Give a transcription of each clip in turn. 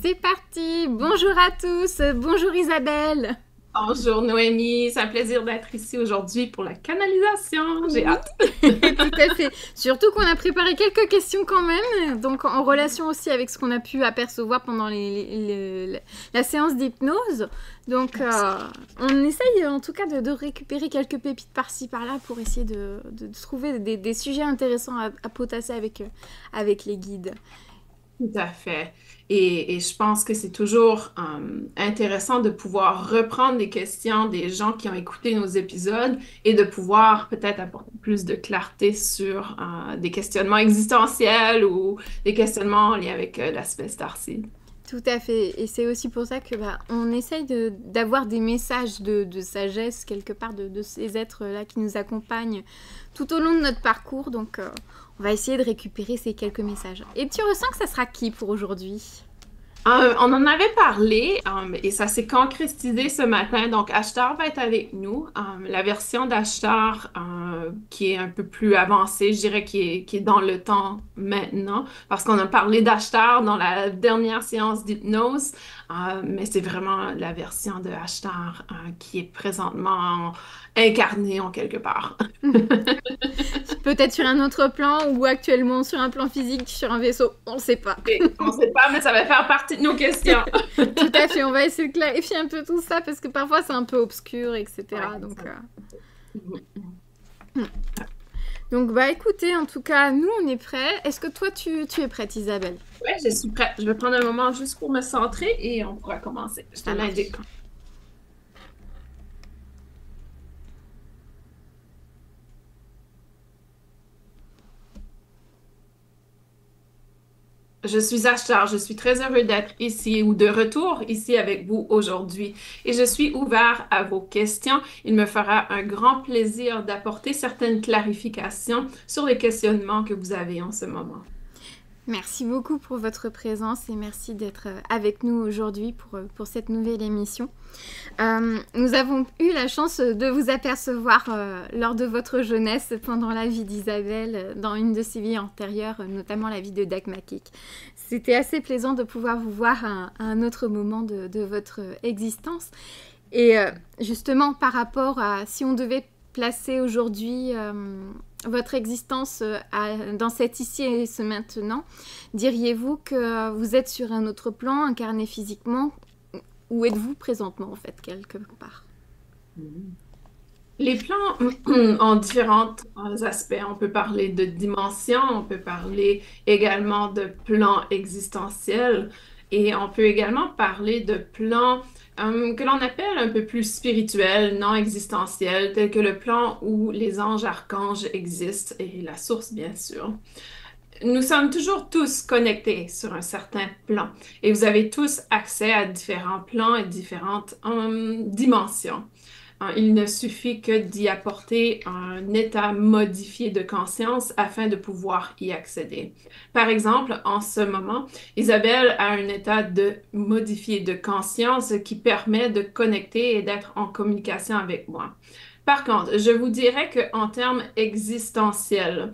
C'est parti! Bonjour à tous! Bonjour Isabelle! Bonjour Noémie, c'est un plaisir d'être ici aujourd'hui pour la canalisation. J'ai Oui, hâte. tout à fait. Surtout qu'on a préparé quelques questions quand même, donc en relation aussi avec ce qu'on a pu apercevoir pendant la séance d'hypnose. Donc on essaye en tout cas de récupérer quelques pépites par-ci par-là pour essayer de trouver des sujets intéressants à potasser avec les guides. Tout à fait. Et je pense que c'est toujours intéressant de pouvoir reprendre des questions des gens qui ont écouté nos épisodes et de pouvoir peut-être apporter plus de clarté sur des questionnements existentiels ou des questionnements en lien avec l'aspect starseed. Tout à fait. Et c'est aussi pour ça que on essaye d'avoir des messages de sagesse quelque part de ces êtres-là qui nous accompagnent tout au long de notre parcours. Donc on va essayer de récupérer ces quelques messages. Et tu ressens que ça sera qui pour aujourd'hui? On en avait parlé et ça s'est concrétisé ce matin. Donc, Ashtar va être avec nous. La version d'Ashtar qui est un peu plus avancée, je dirais, qui est dans le temps maintenant, parce qu'on a parlé d'Ashtar dans la dernière séance d'hypnose, mais c'est vraiment la version de Ashtar qui est présentement incarnée en quelque part. Peut-être sur un autre plan ou actuellement sur un plan physique, sur un vaisseau, on ne sait pas. Et on ne sait pas, mais ça va faire partie de nos questions. Tout à fait, on va essayer de clarifier un peu tout ça parce que parfois c'est un peu obscur, etc. Ouais, Donc, ça. donc écoutez, en tout cas, nous on est prêts. Est-ce que toi tu es prête Isabelle? Ouais, je suis prête. Je vais prendre un moment juste pour me centrer et on pourra commencer. Je te Ça marche. l'indique. Je suis Achtar, je suis très heureux d'être ici ou de retour ici avec vous aujourd'hui et je suis ouvert à vos questions. Il me fera un grand plaisir d'apporter certaines clarifications sur les questionnements que vous avez en ce moment. Merci beaucoup pour votre présence et merci d'être avec nous aujourd'hui pour cette nouvelle émission. Nous avons eu la chance de vous apercevoir lors de votre jeunesse pendant la vie d'Isabelle, dans une de ses vies antérieures, notamment la vie de Dagmakik. C'était assez plaisant de pouvoir vous voir à un autre moment de votre existence. Et justement, par rapport à si on devait placer aujourd'hui votre existence dans cet ici et ce maintenant, diriez-vous que vous êtes sur un autre plan, incarné physiquement, ou êtes-vous présentement en fait, quelque part? Les plans ont différents aspects. On peut parler de dimensions, on peut parler également de plans existentiels et on peut également parler de plans que l'on appelle un peu plus spirituels, non existentiels, tels que le plan où les anges archanges existent et la source, bien sûr. Nous sommes toujours tous connectés sur un certain plan et vous avez tous accès à différents plans et différentes dimensions. Il ne suffit que d'y apporter un état modifié de conscience afin de pouvoir y accéder. Par exemple, en ce moment, Isabelle a un état de modifié de conscience qui permet de connecter et d'être en communication avec moi. Par contre, je vous dirais qu'en termes existentiels,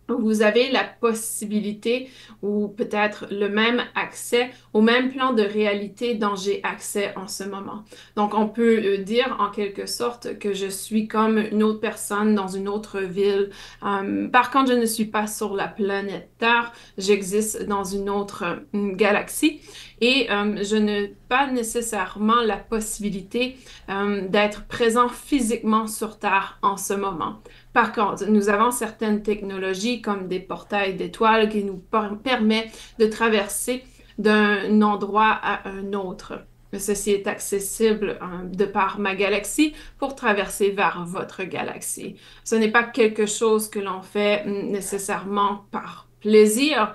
vous avez la possibilité ou peut-être le même accès au même plan de réalité dont j'ai accès en ce moment. Donc, on peut dire en quelque sorte que je suis comme une autre personne dans une autre ville. Par contre, je ne suis pas sur la planète Terre, j'existe dans une autre galaxie et je n'ai pas nécessairement la possibilité d'être présent physiquement sur Terre en ce moment. Par contre, nous avons certaines technologies comme des portails d'étoiles qui nous permettent de traverser d'un endroit à un autre. Ceci est accessible de par ma galaxie pour traverser vers votre galaxie. Ce n'est pas quelque chose que l'on fait nécessairement par plaisir,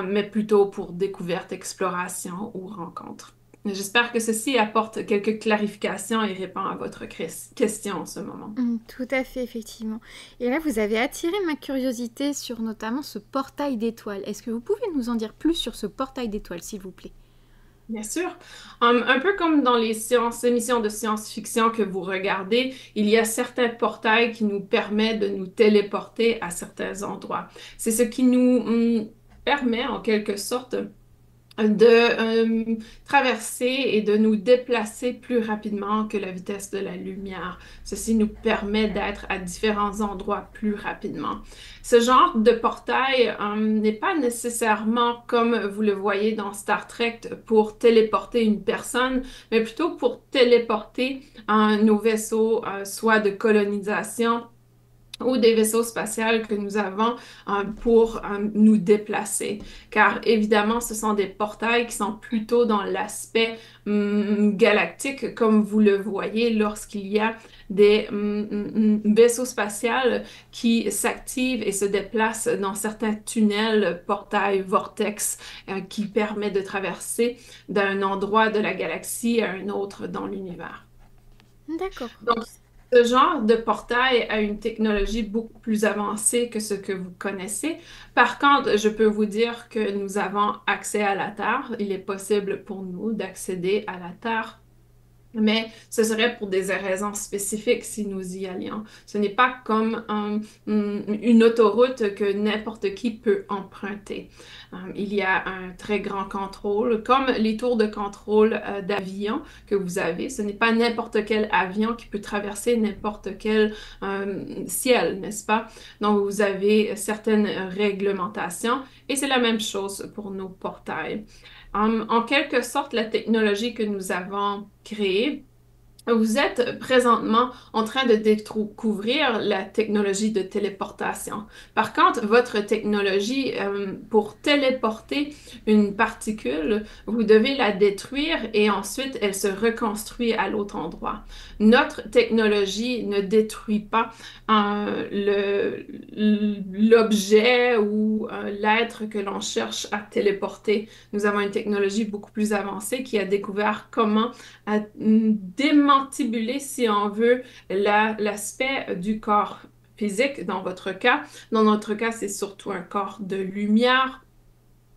mais plutôt pour découverte, exploration ou rencontre. J'espère que ceci apporte quelques clarifications et répond à votre question en ce moment. Tout à fait, effectivement. Et là, vous avez attiré ma curiosité sur notamment ce portail d'étoiles. Est-ce que vous pouvez nous en dire plus sur ce portail d'étoiles, s'il vous plaît? Bien sûr. Un peu comme dans les émissions de science-fiction que vous regardez, il y a certains portails qui nous permettent de nous téléporter à certains endroits. C'est ce qui nous permet en quelque sorte de traverser et de nous déplacer plus rapidement que la vitesse de la lumière. Ceci nous permet d'être à différents endroits plus rapidement. Ce genre de portail n'est pas nécessairement comme vous le voyez dans Star Trek pour téléporter une personne, mais plutôt pour téléporter nos vaisseaux, soit de colonisation, ou des vaisseaux spatials que nous avons pour nous déplacer. Car évidemment, ce sont des portails qui sont plutôt dans l'aspect galactique, comme vous le voyez lorsqu'il y a des vaisseaux spatials qui s'activent et se déplacent dans certains tunnels, portails, vortex, qui permettent de traverser d'un endroit de la galaxie à un autre dans l'univers. D'accord. Donc, ce genre de portail a une technologie beaucoup plus avancée que ce que vous connaissez. Par contre, je peux vous dire que nous avons accès à la Terre. Il est possible pour nous d'accéder à la Terre, mais ce serait pour des raisons spécifiques si nous y allions. Ce n'est pas comme une autoroute que n'importe qui peut emprunter. Il y a un très grand contrôle, comme les tours de contrôle d'avion que vous avez. Ce n'est pas n'importe quel avion qui peut traverser n'importe quel ciel, n'est-ce pas? Donc, vous avez certaines réglementations et c'est la même chose pour nos portails. En quelque sorte, la technologie que nous avons créée, vous êtes présentement en train de découvrir la technologie de téléportation. Par contre, votre technologie, pour téléporter une particule, vous devez la détruire et ensuite elle se reconstruit à l'autre endroit. Notre technologie ne détruit pas l'objet ou l'être que l'on cherche à téléporter. Nous avons une technologie beaucoup plus avancée qui a découvert comment démantibuler, si on veut, l'aspect du corps physique dans votre cas. Dans notre cas, c'est surtout un corps de lumière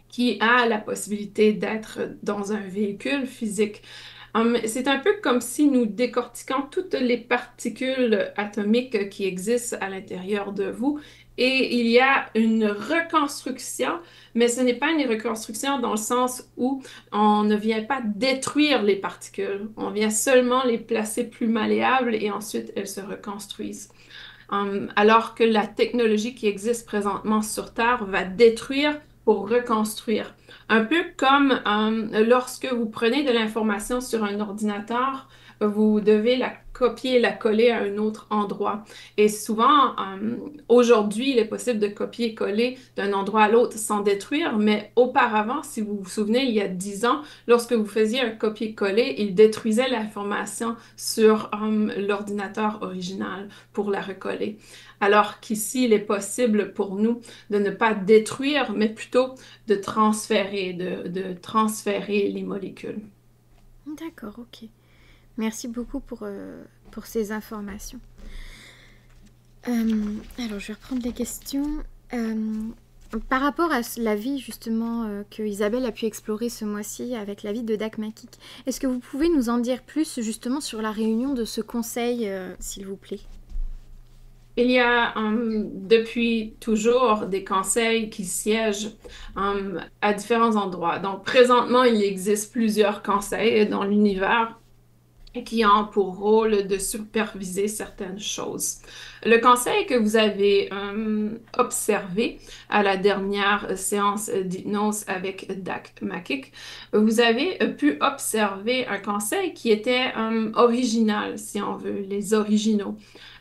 qui a la possibilité d'être dans un véhicule physique. C'est un peu comme si nous décortiquons toutes les particules atomiques qui existent à l'intérieur de vous et il y a une reconstruction, mais ce n'est pas une reconstruction dans le sens où on ne vient pas détruire les particules, on vient seulement les placer plus malléables et ensuite elles se reconstruisent. Alors que la technologie qui existe présentement sur Terre va détruire pour reconstruire. Un peu comme lorsque vous prenez de l'information sur un ordinateur, vous devez la copier et la coller à un autre endroit. Et souvent, aujourd'hui, il est possible de copier et coller d'un endroit à l'autre sans détruire, mais auparavant, si vous vous souvenez, il y a 10 ans, lorsque vous faisiez un copier-coller, il détruisait l'information sur l'ordinateur original pour la recoller. Alors qu'ici, il est possible pour nous de ne pas détruire, mais plutôt de transférer, de transférer les molécules. D'accord, ok. Merci beaucoup pour ces informations. Alors, je vais reprendre les questions. Par rapport à la vie, justement, que Isabelle a pu explorer ce mois-ci avec la vie de Dak Makik, est-ce que vous pouvez nous en dire plus, justement, sur la réunion de ce conseil, s'il vous plaît? Il y a depuis toujours des conseils qui siègent à différents endroits. Donc, présentement, il existe plusieurs conseils dans l'univers qui ont pour rôle de superviser certaines choses. Le conseil que vous avez observé à la dernière séance d'hypnose avec Dak Makik, vous avez pu observer un conseil qui était original, si on veut, les originaux.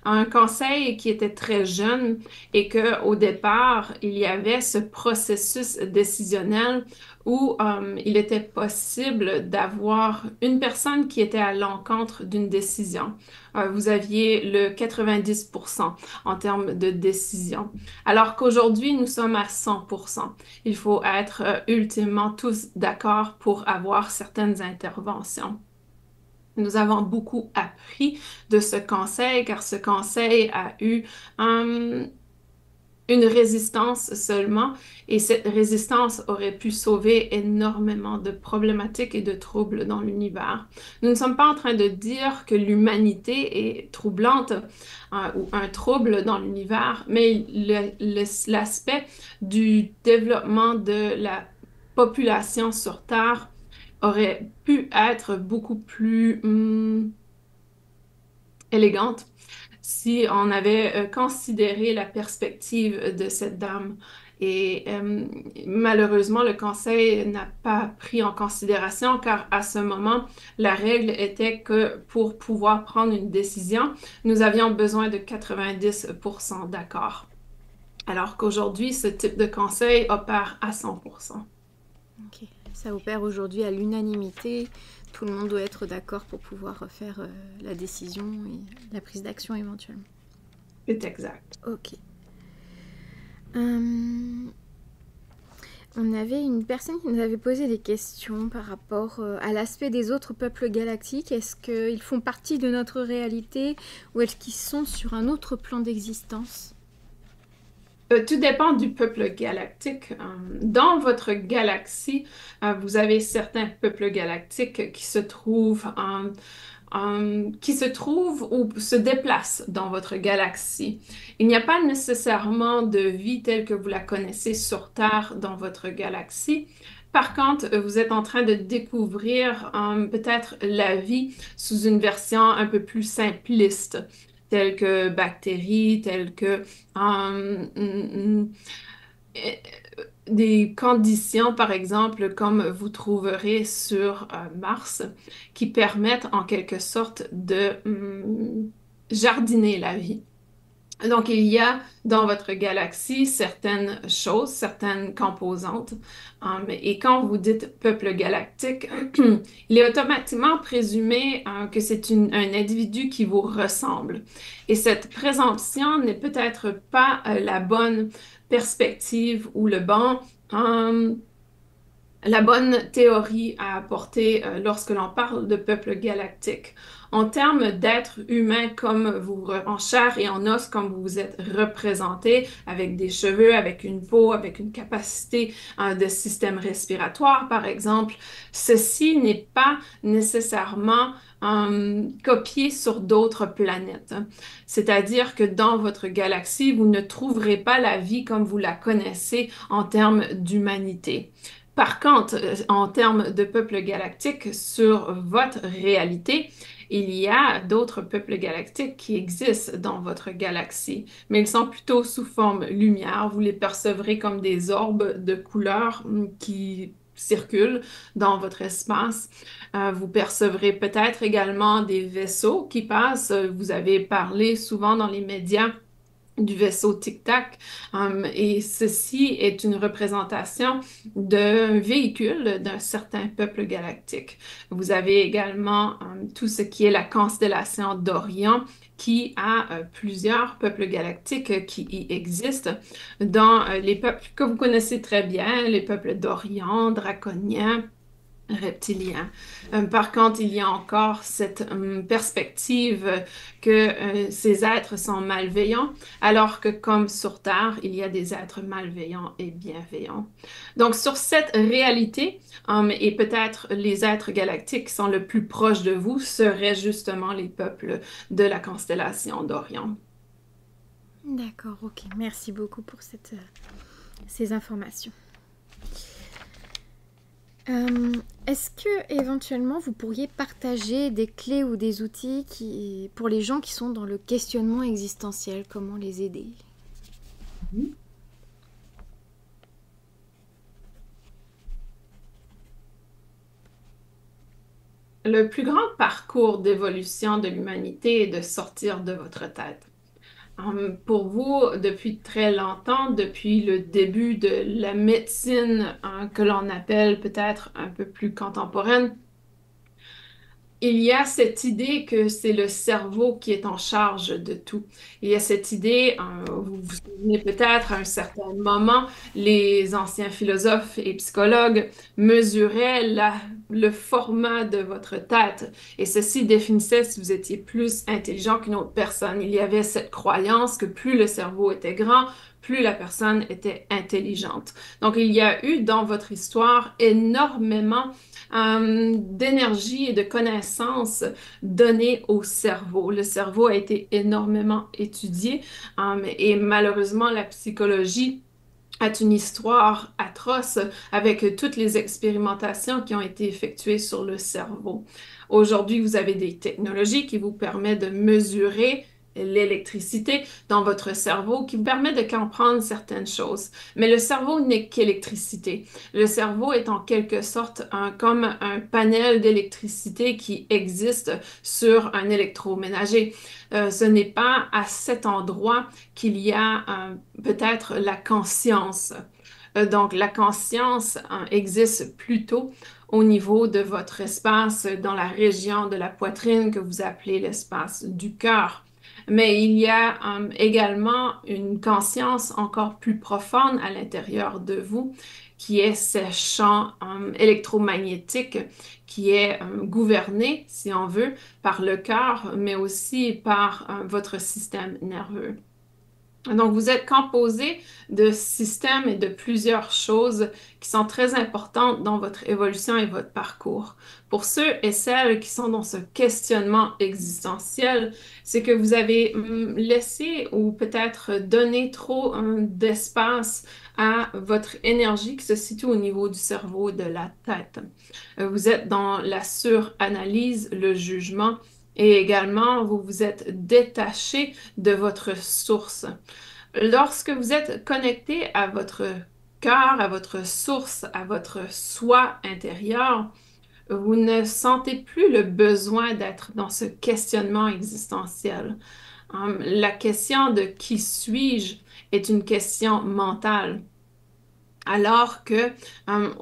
Un conseil qui était très jeune et que au départ, il y avait ce processus décisionnel où il était possible d'avoir une personne qui était à l'encontre d'une décision. Vous aviez le 90% en termes de décision, alors qu'aujourd'hui, nous sommes à 100%. Il faut être ultimement tous d'accord pour avoir certaines interventions. Nous avons beaucoup appris de ce conseil car ce conseil a eu une résistance seulement et cette résistance aurait pu sauver énormément de problématiques et de troubles dans l'univers. Nous ne sommes pas en train de dire que l'humanité est troublante ou un trouble dans l'univers, mais l'aspect du développement de la population sur Terre aurait pu être beaucoup plus élégante si on avait considéré la perspective de cette dame. Et malheureusement, le Conseil n'a pas pris en considération car à ce moment, la règle était que pour pouvoir prendre une décision, nous avions besoin de 90% d'accord. Alors qu'aujourd'hui, ce type de conseil opère à 100%. Ok. Ça opère aujourd'hui à l'unanimité. Tout le monde doit être d'accord pour pouvoir faire la décision et la prise d'action éventuellement. C'est exact. Ok. On avait une personne qui nous avait posé des questions par rapport à l'aspect des autres peuples galactiques. Est-ce qu'ils font partie de notre réalité ou est-ce qu'ils sont sur un autre plan d'existence? Tout dépend du peuple galactique. Dans votre galaxie, vous avez certains peuples galactiques qui se trouvent ou se déplacent dans votre galaxie. Il n'y a pas nécessairement de vie telle que vous la connaissez sur Terre dans votre galaxie. Par contre, vous êtes en train de découvrir peut-être la vie sous une version un peu plus simpliste, telles que bactéries, telles que euh, des conditions, par exemple, comme vous trouverez sur Mars, qui permettent en quelque sorte de jardiner la vie. Donc, il y a dans votre galaxie certaines choses, certaines composantes. Et quand vous dites peuple galactique, il est automatiquement présumé que c'est un individu qui vous ressemble. Et cette présomption n'est peut-être pas la bonne perspective ou la bonne théorie à apporter lorsque l'on parle de peuple galactique. En termes d'êtres humains comme vous, en chair et en os, comme vous vous êtes représenté, avec des cheveux, avec une peau, avec une capacité de système respiratoire, par exemple, ceci n'est pas nécessairement copié sur d'autres planètes. C'est-à-dire que dans votre galaxie, vous ne trouverez pas la vie comme vous la connaissez en termes d'humanité. Par contre, en termes de peuple galactique, sur votre réalité, il y a d'autres peuples galactiques qui existent dans votre galaxie, mais ils sont plutôt sous forme lumière. Vous les percevrez comme des orbes de couleur qui circulent dans votre espace. Vous percevrez peut-être également des vaisseaux qui passent. Vous avez parlé souvent dans les médias du vaisseau Tic-Tac. Et ceci est une représentation d'un véhicule d'un certain peuple galactique. Vous avez également tout ce qui est la constellation d'Orion, qui a plusieurs peuples galactiques qui y existent, dont les peuples que vous connaissez très bien, les peuples d'Orion, draconiens, reptilien. Par contre, il y a encore cette perspective que ces êtres sont malveillants, alors que comme sur Terre, il y a des êtres malveillants et bienveillants. Donc, sur cette réalité, et peut-être les êtres galactiques qui sont le plus proches de vous seraient justement les peuples de la constellation d'Orion. D'accord, ok. Merci beaucoup pour ces informations. Est-ce que éventuellement vous pourriez partager des clés ou des outils pour les gens qui sont dans le questionnement existentiel, comment les aider? Le plus grand parcours d'évolution de l'humanité est de sortir de votre tête. Pour vous, depuis très longtemps, depuis le début de la médecine, que l'on appelle peut-être un peu plus contemporaine, il y a cette idée que c'est le cerveau qui est en charge de tout. Il y a cette idée, vous vous souvenez peut-être, à un certain moment, les anciens philosophes et psychologues mesuraient le format de votre tête et ceci définissait si vous étiez plus intelligent qu'une autre personne. Il y avait cette croyance que plus le cerveau était grand, plus la personne était intelligente. Donc, il y a eu dans votre histoire énormément d'énergie et de connaissances données au cerveau. Le cerveau a été énormément étudié et malheureusement, la psychologie est une histoire atroce avec toutes les expérimentations qui ont été effectuées sur le cerveau. Aujourd'hui, vous avez des technologies qui vous permettent de mesurer l'électricité dans votre cerveau, qui vous permet de comprendre certaines choses. Mais le cerveau n'est qu'électricité. Le cerveau est en quelque sorte comme un panel d'électricité qui existe sur un électroménager. Ce n'est pas à cet endroit qu'il y a peut-être la conscience. Donc, la conscience existe plutôt au niveau de votre espace dans la région de la poitrine que vous appelez l'espace du cœur. Mais il y a également une conscience encore plus profonde à l'intérieur de vous, qui est ce champ électromagnétique qui est gouverné, si on veut, par le cœur, mais aussi par votre système nerveux. Donc, vous êtes composé de systèmes et de plusieurs choses qui sont très importantes dans votre évolution et votre parcours. Pour ceux et celles qui sont dans ce questionnement existentiel, c'est que vous avez laissé ou peut-être donné trop d'espace à votre énergie qui se situe au niveau du cerveau et de la tête. Vous êtes dans la suranalyse, le jugement. Et également, vous vous êtes détaché de votre source. Lorsque vous êtes connecté à votre cœur, à votre source, à votre soi intérieur, vous ne sentez plus le besoin d'être dans ce questionnement existentiel. La question de qui suis-je est une question mentale. Alors que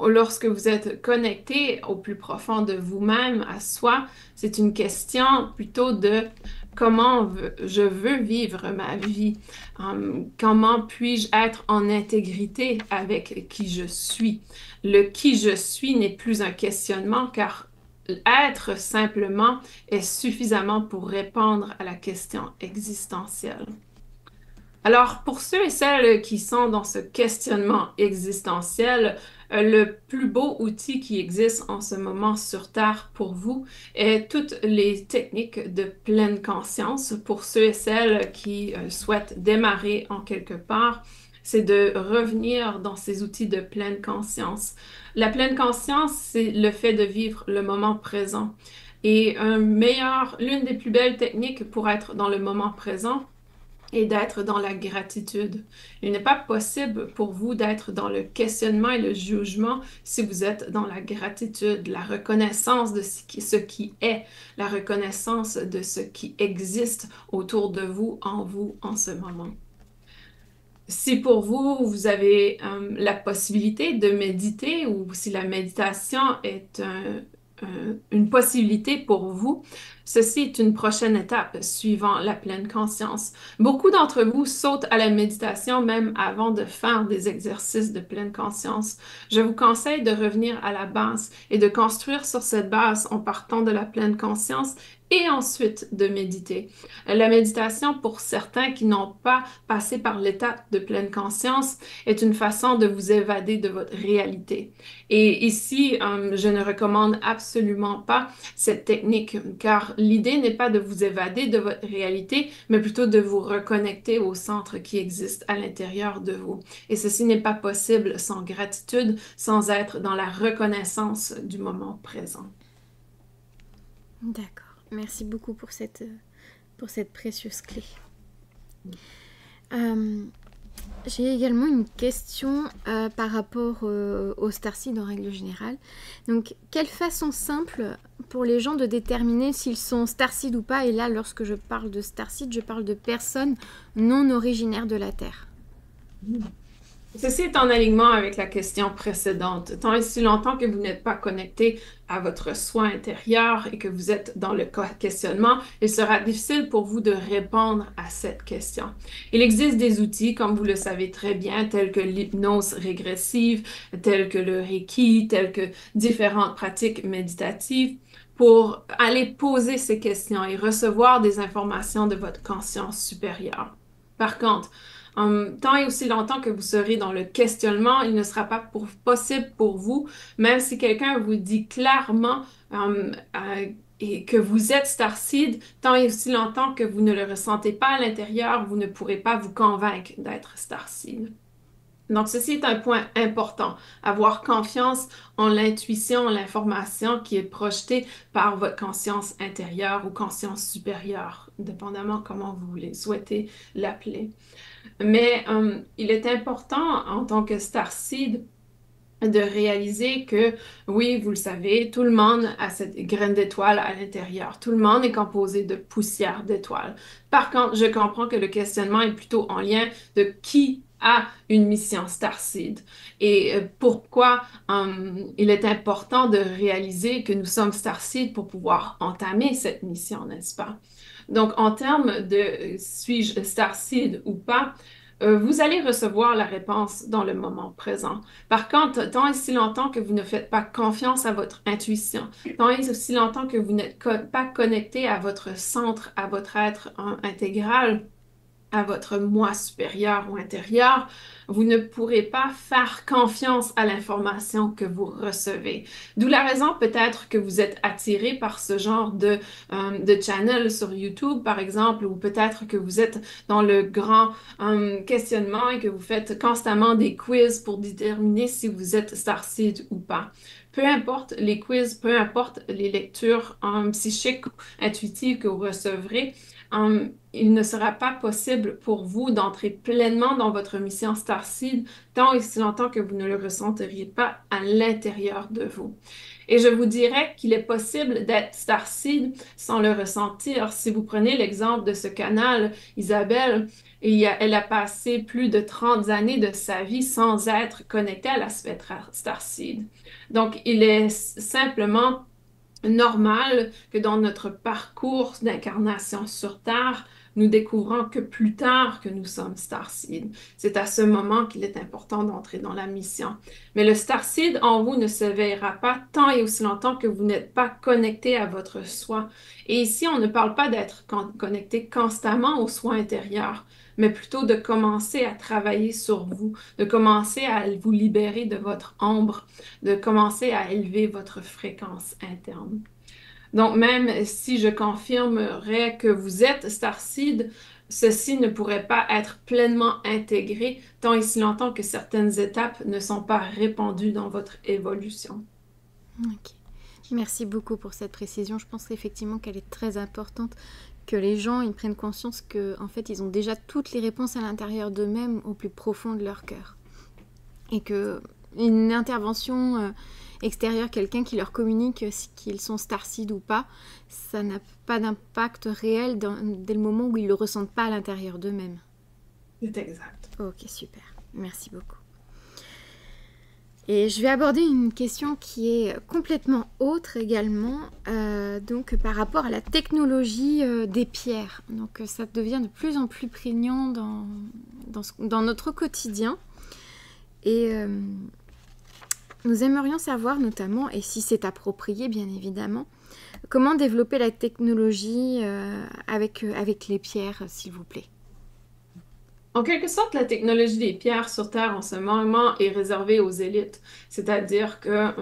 lorsque vous êtes connecté au plus profond de vous-même, à soi, c'est une question plutôt de comment je veux vivre ma vie. Comment puis-je être en intégrité avec qui je suis. Le qui je suis n'est plus un questionnement car être simplement est suffisamment pour répondre à la question existentielle. Alors, pour ceux et celles qui sont dans ce questionnement existentiel, le plus beau outil qui existe en ce moment sur Terre pour vous est toutes les techniques de pleine conscience. Pour ceux et celles qui souhaitent démarrer en quelque part, c'est de revenir dans ces outils de pleine conscience. La pleine conscience, c'est le fait de vivre le moment présent. Et l'une des plus belles techniques pour être dans le moment présent, et d'être dans la gratitude. Il n'est pas possible pour vous d'être dans le questionnement et le jugement si vous êtes dans la gratitude, la reconnaissance de ce qui est, la reconnaissance de ce qui existe autour de vous en ce moment. Si pour vous, vous avez la possibilité de méditer ou si la méditation est une possibilité pour vous, ceci est une prochaine étape suivant la pleine conscience. Beaucoup d'entre vous sautent à la méditation même avant de faire des exercices de pleine conscience. Je vous conseille de revenir à la base et de construire sur cette base en partant de la pleine conscience et ensuite de méditer. La méditation, pour certains qui n'ont pas passé par l'étape de pleine conscience, est une façon de vous évader de votre réalité. Et ici, je ne recommande absolument pas cette technique, car l'idée n'est pas de vous évader de votre réalité, mais plutôt de vous reconnecter au centre qui existe à l'intérieur de vous. Et ceci n'est pas possible sans gratitude, sans être dans la reconnaissance du moment présent. D'accord. Merci beaucoup pour cette précieuse clé. J'ai également une question par rapport au starseed en règle générale. Donc, quelle façon simple pour les gens de déterminer s'ils sont starseed ou pas? Et là, lorsque je parle de starseed, je parle de personnes non originaires de la Terre. Ceci est en alignement avec la question précédente. Tant et si longtemps que vous n'êtes pas connecté à votre soi intérieur et que vous êtes dans le questionnement, il sera difficile pour vous de répondre à cette question. Il existe des outils, comme vous le savez très bien, tels que l'hypnose régressive, tels que le Reiki, tels que différentes pratiques méditatives, pour aller poser ces questions et recevoir des informations de votre conscience supérieure. Par contre, tant et aussi longtemps que vous serez dans le questionnement, il ne sera pas possible pour vous, même si quelqu'un vous dit clairement et que vous êtes starseed, tant et aussi longtemps que vous ne le ressentez pas à l'intérieur, vous ne pourrez pas vous convaincre d'être starseed. Donc, ceci est un point important. Avoir confiance en l'intuition, en l'information qui est projetée par votre conscience intérieure ou conscience supérieure, dépendamment comment vous voulez souhaiter l'appeler. Mais il est important en tant que starseed de réaliser que, oui, vous le savez, tout le monde a cette graine d'étoile à l'intérieur. Tout le monde est composé de poussière d'étoiles. Par contre, je comprends que le questionnement est plutôt en lien de qui a une mission Starseed et pourquoi il est important de réaliser que nous sommes Starseed pour pouvoir entamer cette mission, n'est-ce pas? Donc, en termes de suis-je Starseed ou pas, vous allez recevoir la réponse dans le moment présent. Par contre, tant et si longtemps que vous ne faites pas confiance à votre intuition, tant et aussi longtemps que vous n'êtes pas connecté à votre centre, à votre être intégral, à votre moi supérieur ou intérieur, vous ne pourrez pas faire confiance à l'information que vous recevez. D'où la raison peut-être que vous êtes attiré par ce genre de channel sur YouTube, par exemple, ou peut-être que vous êtes dans le grand questionnement et que vous faites constamment des quiz pour déterminer si vous êtes starseed ou pas. Peu importe les quiz, peu importe les lectures psychiques, intuitives que vous recevrez, il ne sera pas possible pour vous d'entrer pleinement dans votre mission Starseed tant et si longtemps que vous ne le ressenteriez pas à l'intérieur de vous. Et je vous dirais qu'il est possible d'être Starseed sans le ressentir. Si vous prenez l'exemple de ce canal, Isabelle, elle a passé plus de 30 années de sa vie sans être connectée à l'aspect Starseed. Donc, il est simplement normal que dans notre parcours d'incarnation sur Terre, nous découvrons que plus tard que nous sommes Starseed. C'est à ce moment qu'il est important d'entrer dans la mission. Mais le Starseed en vous ne se veillera pas tant et aussi longtemps que vous n'êtes pas connecté à votre soi. Et ici, on ne parle pas d'être connecté constamment au soi intérieur, mais plutôt de commencer à travailler sur vous, de commencer à vous libérer de votre ombre, de commencer à élever votre fréquence interne. Donc, même si je confirmerais que vous êtes Starseed, ceci ne pourrait pas être pleinement intégré tant et si longtemps que certaines étapes ne sont pas répandues dans votre évolution. Ok. Merci beaucoup pour cette précision. Je pense effectivement qu'elle est très importante, que les gens ils prennent conscience que en fait ils ont déjà toutes les réponses à l'intérieur d'eux-mêmes, au plus profond de leur cœur, et que une intervention extérieure, quelqu'un qui leur communique qu'ils sont starseed ou pas, ça n'a pas d'impact réel dès le moment où ils le ressentent pas à l'intérieur d'eux-mêmes. C'est exact. Ok, super. Merci beaucoup. Et je vais aborder une question qui est complètement autre également, donc par rapport à la technologie des pierres. Donc ça devient de plus en plus prégnant dans notre quotidien. Et nous aimerions savoir notamment, et si c'est approprié bien évidemment, comment développer la technologie avec les pierres, s'il vous plaît. En quelque sorte, la technologie des pierres sur Terre en ce moment est réservée aux élites. C'est-à-dire que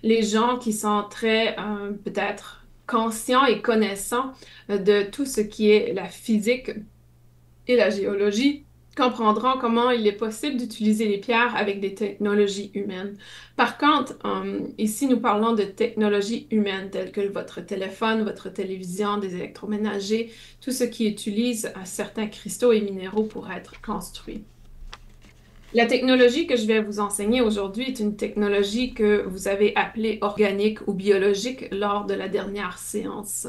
les gens qui sont très peut-être conscients et connaissants de tout ce qui est la physique et la géologie comprendront comment il est possible d'utiliser les pierres avec des technologies humaines. Par contre, ici, nous parlons de technologies humaines telles que votre téléphone, votre télévision, des électroménagers, tout ce qui utilise certains cristaux et minéraux pour être construit. La technologie que je vais vous enseigner aujourd'hui est une technologie que vous avez appelée organique ou biologique lors de la dernière séance.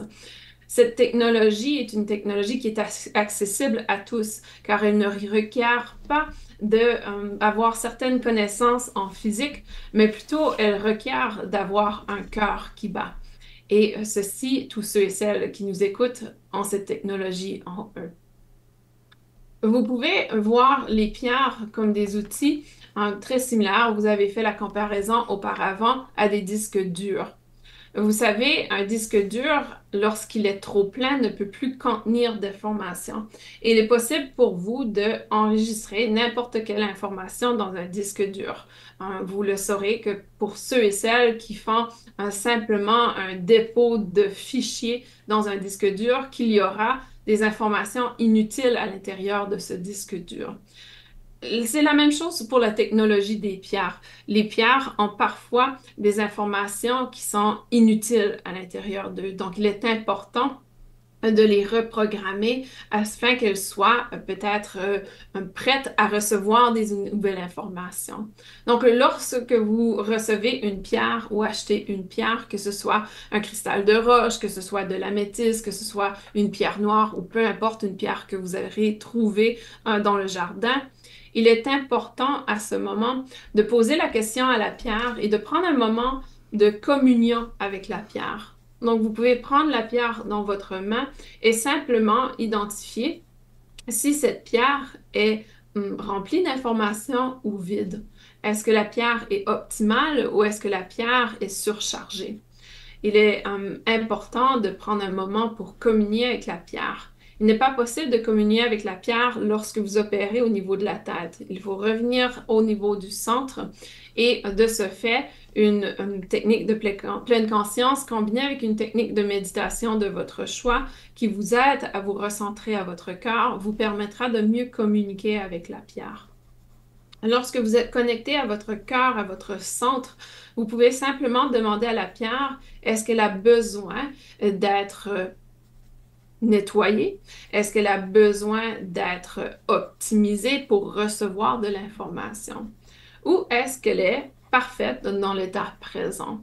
Cette technologie est une technologie qui est accessible à tous, car elle ne requiert pas d'avoir certaines connaissances en physique, mais plutôt elle requiert d'avoir un cœur qui bat. Et ceci, tous ceux et celles qui nous écoutent ont cette technologie en eux. Vous pouvez voir les pierres comme des outils très similaires. Vous avez fait la comparaison auparavant à des disques durs. Vous savez, un disque dur, lorsqu'il est trop plein, ne peut plus contenir d'informations. Il est possible pour vous d'enregistrer n'importe quelle information dans un disque dur. Vous le saurez que pour ceux et celles qui font simplement un dépôt de fichiers dans un disque dur, qu'il y aura des informations inutiles à l'intérieur de ce disque dur. C'est la même chose pour la technologie des pierres. Les pierres ont parfois des informations qui sont inutiles à l'intérieur d'eux. Donc, il est important de les reprogrammer afin qu'elles soient peut-être prêtes à recevoir des nouvelles informations. Donc, lorsque vous recevez une pierre ou achetez une pierre, que ce soit un cristal de roche, que ce soit de l'améthyste, que ce soit une pierre noire ou peu importe une pierre que vous aurez trouvée dans le jardin, il est important à ce moment de poser la question à la pierre et de prendre un moment de communion avec la pierre. Donc, vous pouvez prendre la pierre dans votre main et simplement identifier si cette pierre est remplie d'informations ou vide. Est-ce que la pierre est optimale ou est-ce que la pierre est surchargée? Il est important de prendre un moment pour communier avec la pierre. Il n'est pas possible de communier avec la pierre lorsque vous opérez au niveau de la tête. Il faut revenir au niveau du centre et de ce fait, une technique de pleine conscience combinée avec une technique de méditation de votre choix qui vous aide à vous recentrer à votre cœur vous permettra de mieux communiquer avec la pierre. Lorsque vous êtes connecté à votre cœur, à votre centre, vous pouvez simplement demander à la pierre, est-ce qu'elle a besoin d'être nettoyée? Est-ce qu'elle a besoin d'être optimisée pour recevoir de l'information? Ou est-ce qu'elle est parfaite dans l'état présent?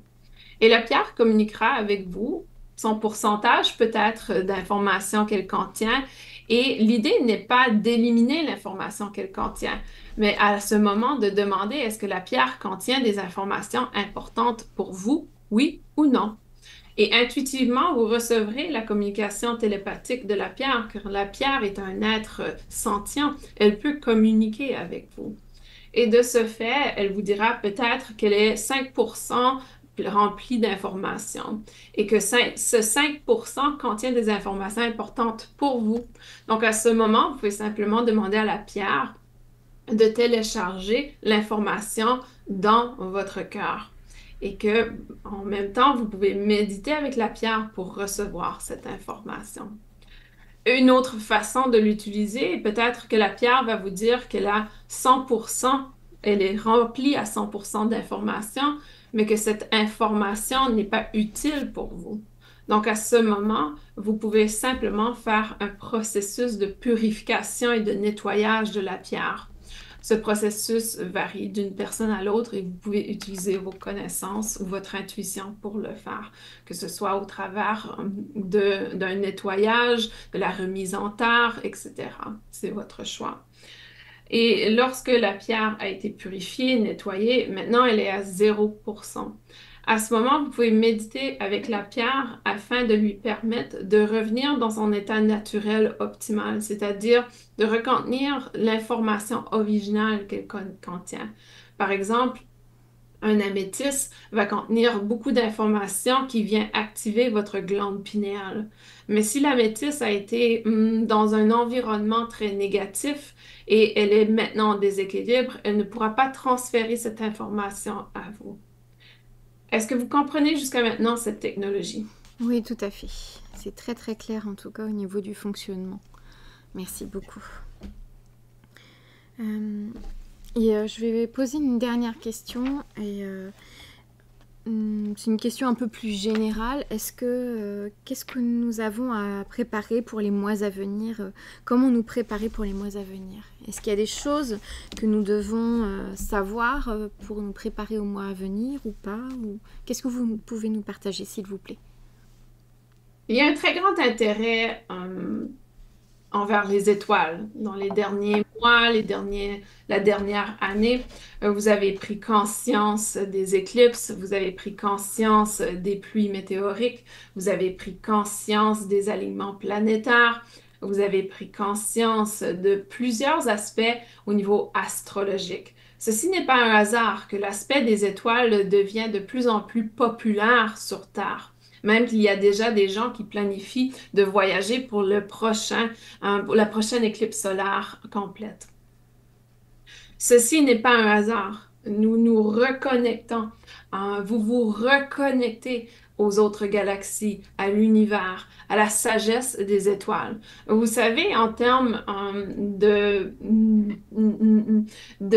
Et la pierre communiquera avec vous son pourcentage peut-être d'informations qu'elle contient. Et l'idée n'est pas d'éliminer l'information qu'elle contient, mais à ce moment de demander est-ce que la pierre contient des informations importantes pour vous, oui ou non. Et intuitivement, vous recevrez la communication télépathique de la pierre, car la pierre est un être sentient. Elle peut communiquer avec vous. Et de ce fait, elle vous dira peut-être qu'elle est 5% remplie d'informations et que ce 5% contient des informations importantes pour vous. Donc, à ce moment, vous pouvez simplement demander à la pierre de télécharger l'information dans votre cœur et que, en même temps, vous pouvez méditer avec la pierre pour recevoir cette information. Une autre façon de l'utiliser, peut-être que la pierre va vous dire qu'elle a 100%, elle est remplie à 100% d'informations, mais que cette information n'est pas utile pour vous. Donc, à ce moment, vous pouvez simplement faire un processus de purification et de nettoyage de la pierre. Ce processus varie d'une personne à l'autre et vous pouvez utiliser vos connaissances ou votre intuition pour le faire, que ce soit au travers d'un nettoyage, de la remise en terre, etc. C'est votre choix. Et lorsque la pierre a été purifiée, nettoyée, maintenant elle est à 0%. À ce moment, vous pouvez méditer avec la pierre afin de lui permettre de revenir dans son état naturel optimal, c'est-à-dire de recontenir l'information originale qu'elle contient. Par exemple, un améthyste va contenir beaucoup d'informations qui viennent activer votre glande pinéale. Mais si l'améthyste a été dans un environnement très négatif et elle est maintenant en déséquilibre, elle ne pourra pas transférer cette information à vous. Est-ce que vous comprenez jusqu'à maintenant cette technologie? Oui, tout à fait. C'est très très clair en tout cas au niveau du fonctionnement. Merci beaucoup. Je vais poser une dernière question. C'est une question un peu plus générale. Qu'est-ce que nous avons à préparer pour les mois à venir? Comment nous préparer pour les mois à venir? Est-ce qu'il y a des choses que nous devons savoir pour nous préparer aux mois à venir ou pas? Qu'est-ce que vous pouvez nous partager, s'il vous plaît? Il y a un très grand intérêt envers les étoiles. Dans les derniers mois, la dernière année, vous avez pris conscience des éclipses, vous avez pris conscience des pluies météoriques, vous avez pris conscience des alignements planétaires, vous avez pris conscience de plusieurs aspects au niveau astrologique. Ceci n'est pas un hasard que l'aspect des étoiles devient de plus en plus populaire sur Terre. Même qu'il y a déjà des gens qui planifient de voyager pour pour la prochaine éclipse solaire complète. Ceci n'est pas un hasard. Nous nous reconnectons. Vous vous reconnectez aux autres galaxies, à l'univers, à la sagesse des étoiles. Vous savez, en termes de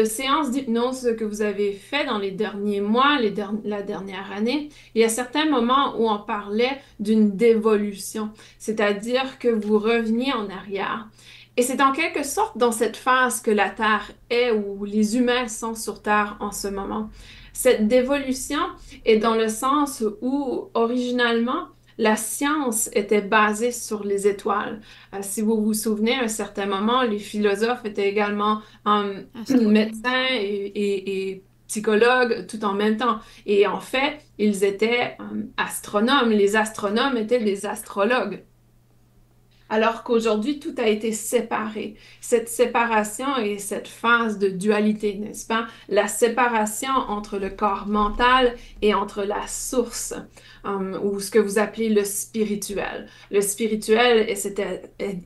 séances d'hypnose que vous avez fait dans les derniers mois, la dernière année, il y a certains moments où on parlait d'une dévolution, c'est-à-dire que vous reveniez en arrière. Et c'est en quelque sorte dans cette phase que la Terre est, où les humains sont sur Terre en ce moment. Cette dévolution est dans le sens où, originalement, la science était basée sur les étoiles. Si vous vous souvenez, à un certain moment, les philosophes étaient également Astronome. médecins et psychologues tout en même temps. Et en fait, ils étaient astronomes. Les astronomes étaient des astrologues. Alors qu'aujourd'hui, tout a été séparé. Cette séparation et cette phase de dualité, n'est-ce pas? La séparation entre le corps mental et entre la source, ou ce que vous appelez le spirituel. Le spirituel est cette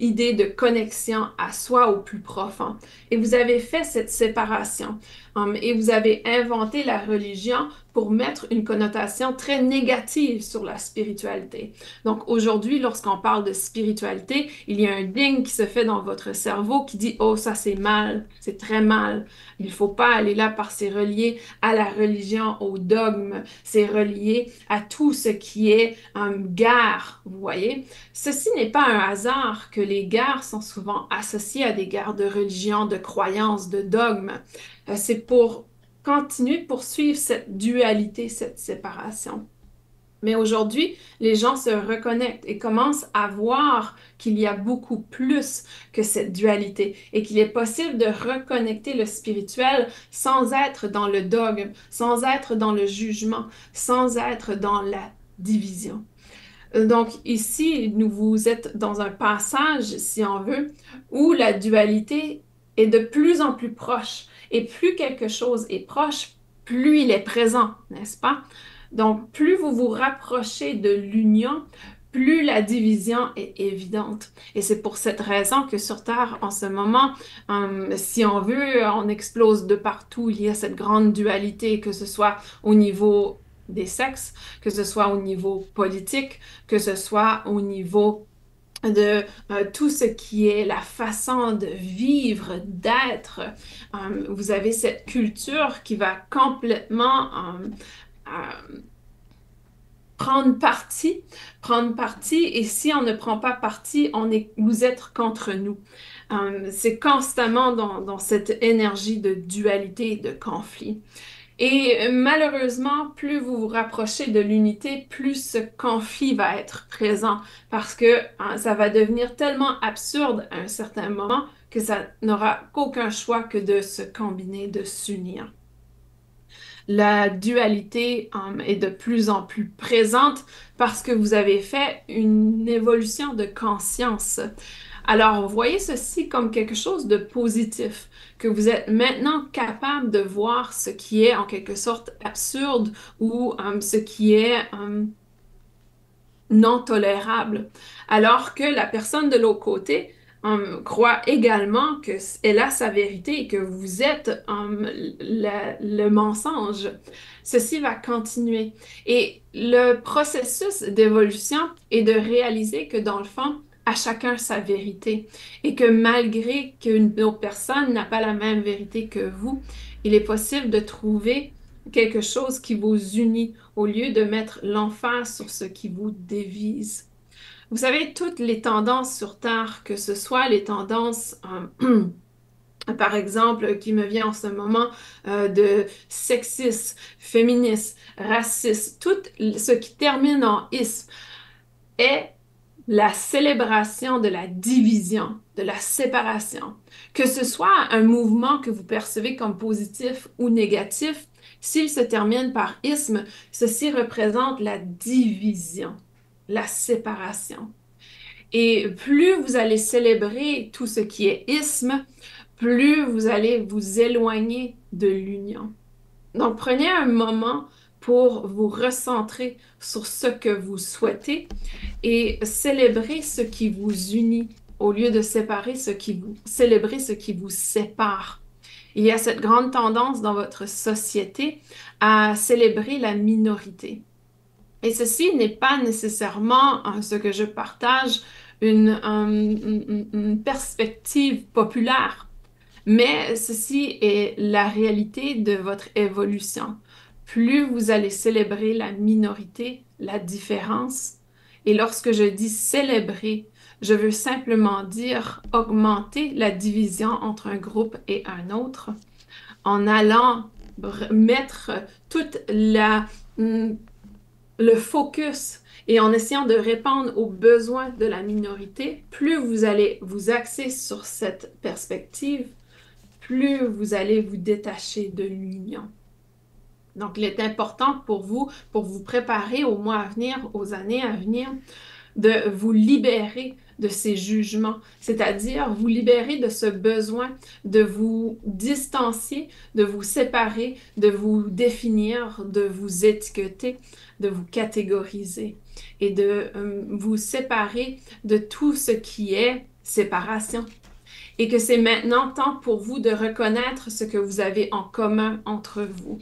idée de connexion à soi au plus profond. Et vous avez fait cette séparation, et vous avez inventé la religion pour mettre une connotation très négative sur la spiritualité. Donc aujourd'hui, lorsqu'on parle de spiritualité, il y a un ding qui se fait dans votre cerveau qui dit, oh, ça c'est mal, c'est très mal. Il faut pas aller là parce que c'est relié à la religion, au dogme, c'est relié à tout ce qui est guerre, vous voyez. Ceci n'est pas un hasard que les guerres sont souvent associées à des guerres de religion, de croyances, de dogmes. C'est pour continuer de poursuivre cette dualité, cette séparation. Mais aujourd'hui, les gens se reconnectent et commencent à voir qu'il y a beaucoup plus que cette dualité et qu'il est possible de reconnecter le spirituel sans être dans le dogme, sans être dans le jugement, sans être dans la division. Donc ici, vous êtes dans un passage, si on veut, où la dualité est de plus en plus proche. Et plus quelque chose est proche, plus il est présent, n'est-ce pas? Donc plus vous vous rapprochez de l'union, plus la division est évidente. Et c'est pour cette raison que sur Terre, en ce moment, si on veut, on explose de partout. Il y a cette grande dualité, que ce soit au niveau des sexes, que ce soit au niveau politique, que ce soit au niveau de tout ce qui est la façon de vivre, d'être. Vous avez cette culture qui va complètement prendre parti, et si on ne prend pas parti, vous êtes contre nous. C'est constamment dans cette énergie de dualité, de conflit. Et malheureusement, plus vous vous rapprochez de l'unité, plus ce conflit va être présent parce que ça va devenir tellement absurde à un certain moment que ça n'aura qu'aucun choix que de se combiner, de s'unir. La dualité est de plus en plus présente parce que vous avez fait une évolution de conscience. Alors, voyez ceci comme quelque chose de positif, que vous êtes maintenant capable de voir ce qui est en quelque sorte absurde ou ce qui est non tolérable, alors que la personne de l'autre côté croit également qu'elle a sa vérité et que vous êtes le mensonge. Ceci va continuer. Et le processus d'évolution est de réaliser que dans le fond, à chacun sa vérité et que malgré qu'une autre personne n'a pas la même vérité que vous, il est possible de trouver quelque chose qui vous unit au lieu de mettre l'emphase sur ce qui vous divise. Vous savez, toutes les tendances sur Terre, que ce soit les tendances, par exemple, qui me vient en ce moment, de sexisme, féminisme, racisme, tout ce qui termine en isme, est la célébration de la division, de la séparation. Que ce soit un mouvement que vous percevez comme positif ou négatif, s'il se termine par isme, ceci représente la division, la séparation. Et plus vous allez célébrer tout ce qui est isme, plus vous allez vous éloigner de l'union. Donc, prenez un moment pour vous recentrer sur ce que vous souhaitez et célébrer ce qui vous unit au lieu de célébrer ce qui vous sépare. Il y a cette grande tendance dans votre société à célébrer la minorité. Et ceci n'est pas nécessairement ce que je partage, une perspective populaire, mais ceci est la réalité de votre évolution. Plus vous allez célébrer la minorité, la différence, et lorsque je dis célébrer, je veux simplement dire augmenter la division entre un groupe et un autre en allant mettre toute mm, le focus et en essayant de répondre aux besoins de la minorité, plus vous allez vous axer sur cette perspective, plus vous allez vous détacher de l'union. Donc, il est important pour vous préparer aux mois à venir, aux années à venir, de vous libérer de ces jugements, c'est-à-dire vous libérer de ce besoin de vous distancier, de vous séparer, de vous définir, de vous étiqueter, de vous catégoriser et de vous séparer de tout ce qui est séparation. Et que c'est maintenant temps pour vous de reconnaître ce que vous avez en commun entre vous.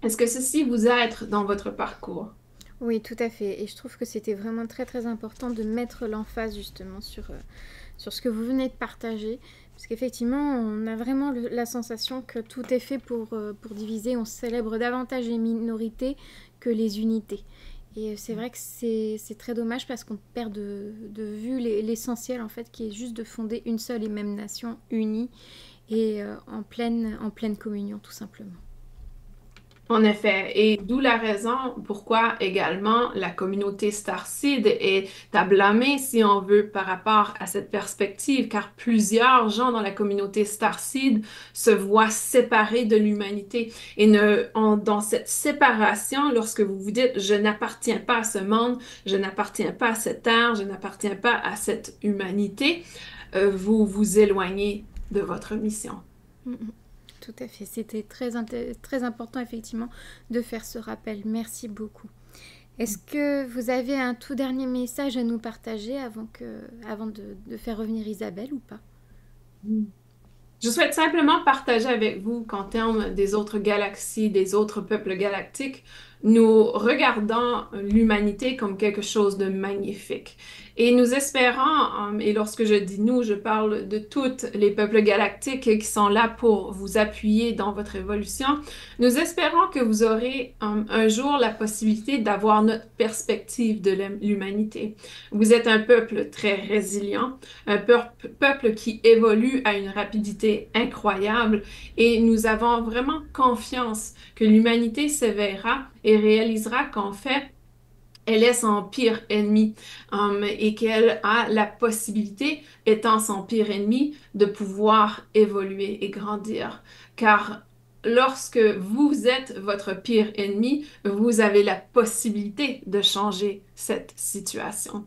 Est-ce que ceci vous aide dans votre parcours? Oui, tout à fait. Et je trouve que c'était vraiment très très important de mettre l'emphase justement sur ce que vous venez de partager. Parce qu'effectivement, on a vraiment la sensation que tout est fait pour diviser. On célèbre davantage les minorités que les unités. Et c'est vrai que c'est très dommage parce qu'on perd de vue l'essentiel en fait, qui est juste de fonder une seule et même nation unie et en pleine communion tout simplement. En effet, et d'où la raison pourquoi également la communauté Starseed est à blâmer, si on veut, par rapport à cette perspective, car plusieurs gens dans la communauté Starseed se voient séparés de l'humanité. Et dans cette séparation, lorsque vous vous dites, je n'appartiens pas à ce monde, je n'appartiens pas à cette terre, je n'appartiens pas à cette humanité, vous vous éloignez de votre mission. Mm, mm. Tout à fait, c'était très important effectivement de faire ce rappel. Merci beaucoup. Est-ce que vous avez un tout dernier message à nous partager avant de faire revenir Isabelle ou pas? Je souhaite simplement partager avec vous qu'en termes des autres galaxies, des autres peuples galactiques, nous regardons l'humanité comme quelque chose de magnifique. Et nous espérons, et lorsque je dis nous, je parle de tous les peuples galactiques qui sont là pour vous appuyer dans votre évolution. Nous espérons que vous aurez un jour la possibilité d'avoir notre perspective de l'humanité. Vous êtes un peuple très résilient, un peuple qui évolue à une rapidité incroyable et nous avons vraiment confiance que l'humanité s'éveillera et réalisera qu'en fait, elle est son pire ennemi et qu'elle a la possibilité, étant son pire ennemi, de pouvoir évoluer et grandir. Car lorsque vous êtes votre pire ennemi, vous avez la possibilité de changer cette situation.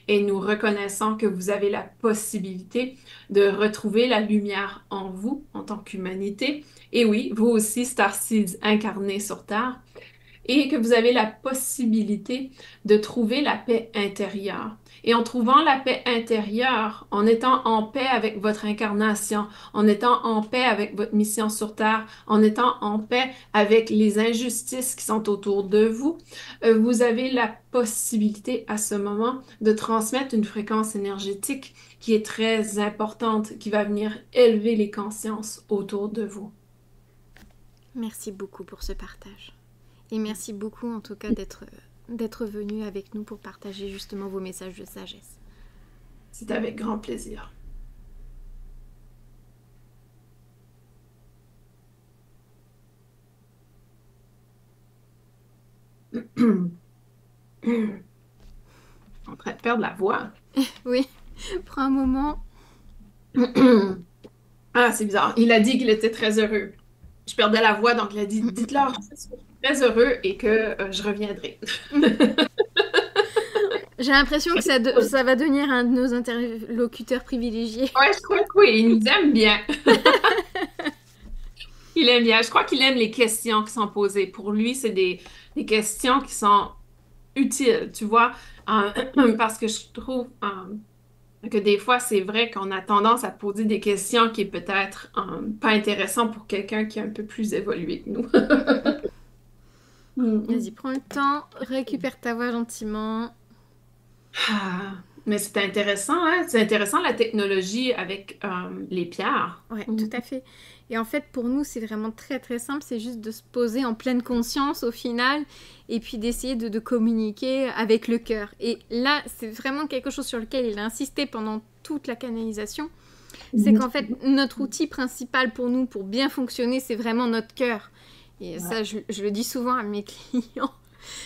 Et nous reconnaissons que vous avez la possibilité de retrouver la lumière en vous en tant qu'humanité. Et oui, vous aussi, Starseeds incarnés sur Terre et que vous avez la possibilité de trouver la paix intérieure. Et en trouvant la paix intérieure, en étant en paix avec votre incarnation, en étant en paix avec votre mission sur Terre, en étant en paix avec les injustices qui sont autour de vous, vous avez la possibilité à ce moment de transmettre une fréquence énergétique qui est très importante, qui va venir élever les consciences autour de vous. Merci beaucoup pour ce partage. Et merci beaucoup en tout cas d'être venu avec nous pour partager justement vos messages de sagesse. C'est avec grand plaisir. En train de perdre la voix. Oui, prends un moment. Ah, c'est bizarre. Il a dit qu'il était très heureux. Je perdais la voix, donc il a dit, dites-leur que je suis très heureux et que je reviendrai. J'ai l'impression que ça va devenir un de nos interlocuteurs privilégiés. Ouais, je crois que oui, il nous aime bien. Il aime bien. Je crois qu'il aime les questions qui sont posées. Pour lui, c'est des questions qui sont utiles, tu vois, parce que je trouve que des fois, c'est vrai qu'on a tendance à poser des questions qui est peut-être pas intéressant pour quelqu'un qui est un peu plus évolué que nous. Vas-y, prends le temps, récupère ta voix gentiment. Ah, mais c'est intéressant, hein? C'est intéressant la technologie avec les pierres. Ouais, tout à fait. Et en fait, pour nous, c'est vraiment très très simple. C'est juste de se poser en pleine conscience au final et puis d'essayer de communiquer avec le cœur. Et là, c'est vraiment quelque chose sur lequel il a insisté pendant toute la canalisation. C'est qu'en fait, notre outil principal pour nous, pour bien fonctionner, c'est vraiment notre cœur. Et ça, je le dis souvent à mes clients.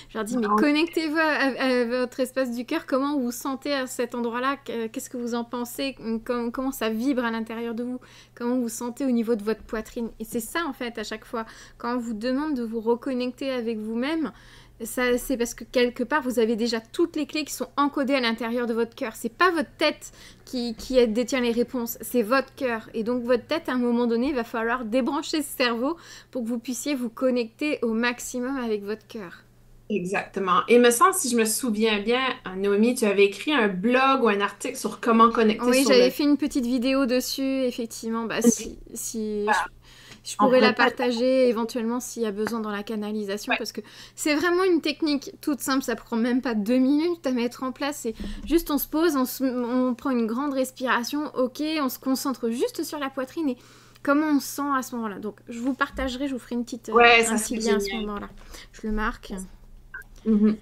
Je leur dis, mais connectez-vous à votre espace du cœur. Comment vous vous sentez à cet endroit-là? Qu'est-ce que vous en pensez? Comment ça vibre à l'intérieur de vous? Comment vous vous sentez au niveau de votre poitrine? Et c'est ça, en fait, à chaque fois. Quand on vous demande de vous reconnecter avec vous-même, c'est parce que quelque part, vous avez déjà toutes les clés qui sont encodées à l'intérieur de votre cœur. C'est pas votre tête qui détient les réponses, c'est votre cœur. Et donc, votre tête, à un moment donné, il va falloir débrancher ce cerveau pour que vous puissiez vous connecter au maximum avec votre cœur. Exactement. Et me semble, si je me souviens bien, Naomi, tu avais écrit un blog ou un article sur comment connecter Oui, sur j'avais le... fait une petite vidéo dessus, effectivement. Bah, si je On pourrais la pourrait partager éventuellement s'il y a besoin dans la canalisation, parce que c'est vraiment une technique toute simple, ça prend même pas 2 minutes à mettre en place. C'est juste on se pose, on prend une grande respiration, ok, on se concentre juste sur la poitrine et comment on se sent à ce moment-là. Donc je vous partagerai, je vous ferai une petite, Ouais, un ça petit serait lien à ce génial. moment-là. Je le marque. Mhm.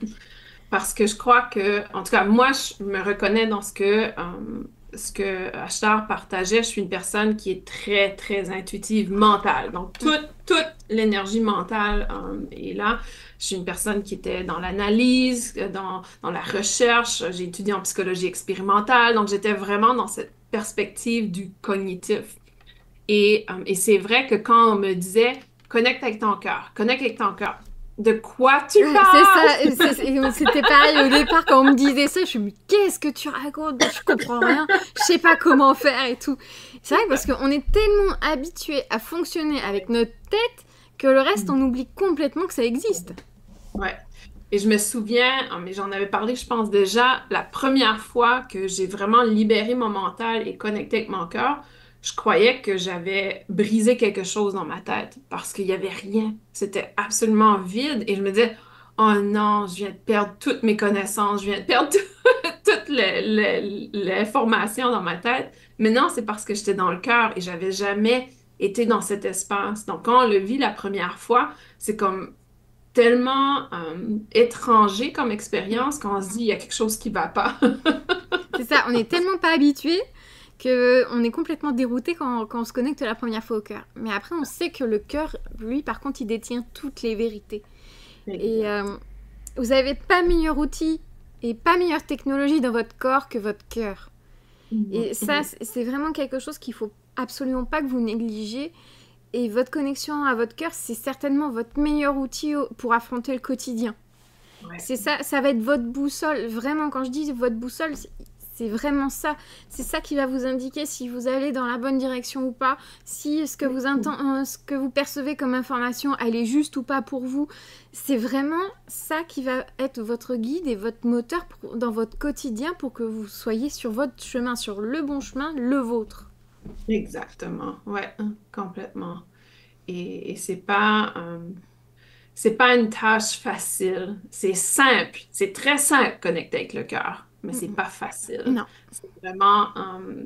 Parce que je crois que, en tout cas, moi, je me reconnais dans ce que Ashtar partageait. Je suis une personne qui est très, très intuitive, mentale. Donc, toute l'énergie mentale est là. Je suis une personne qui était dans l'analyse, dans la recherche. J'ai étudié en psychologie expérimentale. Donc, j'étais vraiment dans cette perspective du cognitif. Et c'est vrai que quand on me disait, connecte avec ton cœur, de quoi tu C'est parles? ça, c'était pareil au départ quand on me disait ça, je me dis mais qu'est-ce que tu racontes? Je comprends rien, je sais pas comment faire et tout. C'est vrai parce qu'on est tellement habitué à fonctionner avec notre tête que le reste on oublie complètement que ça existe. Ouais. Et je me souviens, mais j'en avais parlé, je pense déjà, la première fois que j'ai vraiment libéré mon mental et connecté avec mon cœur, je croyais que j'avais brisé quelque chose dans ma tête parce qu'il n'y avait rien. C'était absolument vide et je me disais, oh non, je viens de perdre toutes mes connaissances, je viens de perdre toute l'information dans ma tête. Mais non, c'est parce que j'étais dans le cœur et j'avais jamais été dans cet espace. Donc, quand on le vit la première fois, c'est comme tellement étranger comme expérience qu'on se dit il y a quelque chose qui va pas. C'est ça, on est tellement pas habitué que on est complètement dérouté quand on se connecte la première fois au cœur. Mais après on sait que le cœur, lui par contre, il détient toutes les vérités. Et vous n'avez pas meilleur outil et pas meilleure technologie dans votre corps que votre cœur. Et ça, c'est vraiment quelque chose qu'il faut absolument pas que vous négligiez. Et votre connexion à votre cœur, c'est certainement votre meilleur outil pour affronter le quotidien. Ouais. C'est ça, ça va être votre boussole. Vraiment, quand je dis votre boussole, c'est vraiment ça. C'est ça qui va vous indiquer si vous allez dans la bonne direction ou pas, si ce que vous percevez comme information, elle est juste ou pas pour vous. C'est vraiment ça qui va être votre guide et votre moteur dans votre quotidien pour que vous soyez sur votre chemin, sur le bon chemin, le vôtre. Exactement, ouais, complètement. Et c'est pas une tâche facile. C'est simple, c'est très simple connecter avec le cœur, mais c'est pas facile. Non. C'est vraiment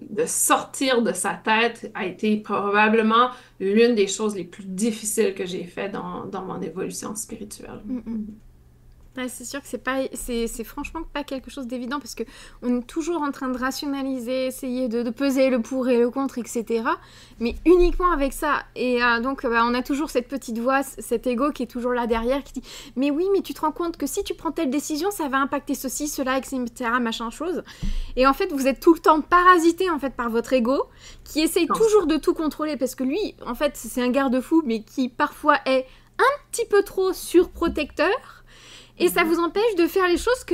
de sortir de sa tête a été probablement l'une des choses les plus difficiles que j'ai fait dans mon évolution spirituelle. Ouais, c'est sûr que c'est franchement pas quelque chose d'évident parce que on est toujours en train de rationaliser, essayer de peser le pour et le contre, etc. Mais uniquement avec ça. Et donc, on a toujours cette petite voix, cet ego qui est toujours là derrière qui dit mais oui, mais tu te rends compte que si tu prends telle décision, ça va impacter ceci, cela, etc., machin chose. Et en fait, vous êtes tout le temps parasité en fait par votre ego qui essaye toujours de tout contrôler parce que lui, en fait, c'est un garde-fou, mais qui parfois est un petit peu trop surprotecteur. Et ça vous empêche de faire les choses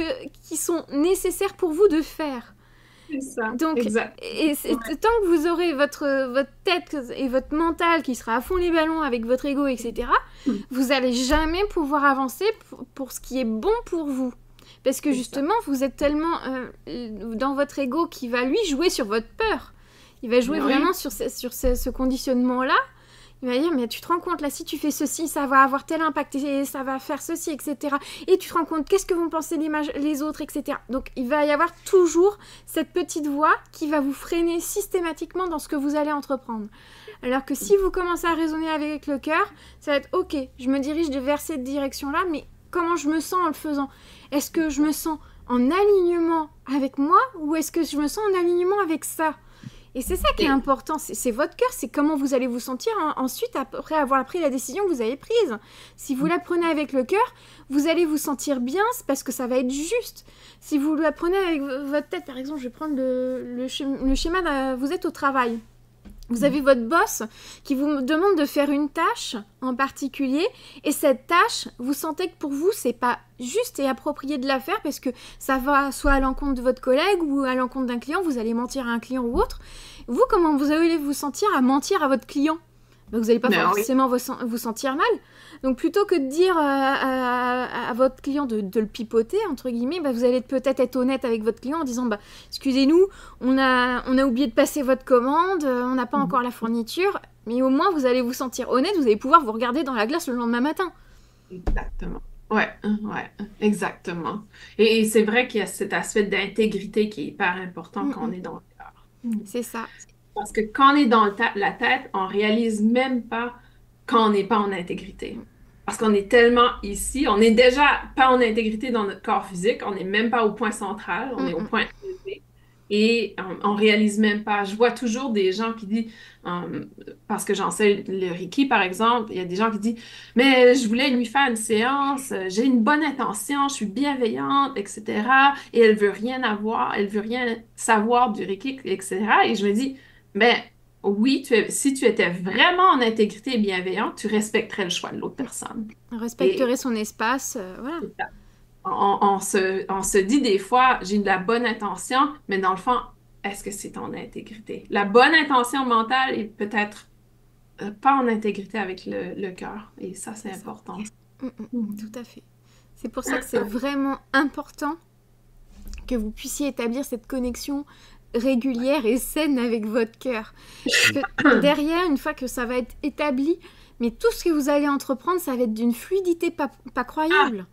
qui sont nécessaires pour vous de faire. C'est ça, Donc, exact. tant que vous aurez votre tête et votre mental qui sera à fond les ballons avec votre ego, etc., vous n'allez jamais pouvoir avancer pour ce qui est bon pour vous. Parce que justement, vous êtes tellement dans votre ego qui va, lui, jouer sur votre peur. Il va jouer vraiment sur ce conditionnement-là. Il va dire, mais tu te rends compte, là, si tu fais ceci, ça va avoir tel impact, et ça va faire ceci, etc. Et tu te rends compte, qu'est-ce que vont penser les autres, etc. Donc, il va y avoir toujours cette petite voix qui va vous freiner systématiquement dans ce que vous allez entreprendre. Alors que si vous commencez à raisonner avec le cœur, ça va être, ok, je me dirige vers cette direction-là, mais comment je me sens en le faisant? Est-ce que je me sens en alignement avec moi ou est-ce que je me sens en alignement avec ça? Et c'est ça qui est important, c'est votre cœur, c'est comment vous allez vous sentir ensuite après avoir pris la décision que vous avez prise. Si vous la prenez avec le cœur, vous allez vous sentir bien parce que ça va être juste. Si vous la prenez avec votre tête, par exemple, je vais prendre le schéma, vous êtes au travail. Vous avez votre boss qui vous demande de faire une tâche en particulier et cette tâche, vous sentez que pour vous, c'est pas juste et approprié de la faire parce que ça va soit à l'encontre de votre collègue ou à l'encontre d'un client, vous allez mentir à un client ou autre. Vous, comment vous allez vous sentir à mentir à votre client? Vous n'allez pas forcément vous sentir mal. Donc, plutôt que de dire à votre client de le pipoter, entre guillemets, vous allez peut-être être honnête avec votre client en disant excusez-nous, on a oublié de passer votre commande, on n'a pas encore la fourniture, mais au moins, vous allez vous sentir honnête, vous allez pouvoir vous regarder dans la glace le lendemain matin. Exactement. Ouais, exactement. Et c'est vrai qu'il y a cet aspect d'intégrité qui est hyper important quand on est dans le cœur. C'est ça. Parce que quand on est dans la tête, on réalise même pas quand on n'est pas en intégrité. Parce qu'on est tellement ici, on n'est déjà pas en intégrité dans notre corps physique, on n'est même pas au point central, on est au point élevé. Et on réalise même pas. Je vois toujours des gens qui disent, parce que j'enseigne le Reiki par exemple, il y a des gens qui disent, mais je voulais lui faire une séance, j'ai une bonne intention, je suis bienveillante, etc. Et elle veut rien avoir, elle veut rien savoir du Reiki, etc. Et je me dis, ben oui, si tu étais vraiment en intégrité et bienveillante, tu respecterais le choix de l'autre personne. On respecterait son espace, voilà. On se dit des fois, j'ai de la bonne intention, mais dans le fond, est-ce que c'est ton intégrité? La bonne intention mentale est peut-être pas en intégrité avec le cœur. Et ça, c'est important. Tout à fait. C'est pour ça que c'est vraiment important que vous puissiez établir cette connexion régulière et saine avec votre cœur. Parce que derrière, une fois que ça va être établi, mais tout ce que vous allez entreprendre, ça va être d'une fluidité pas croyable.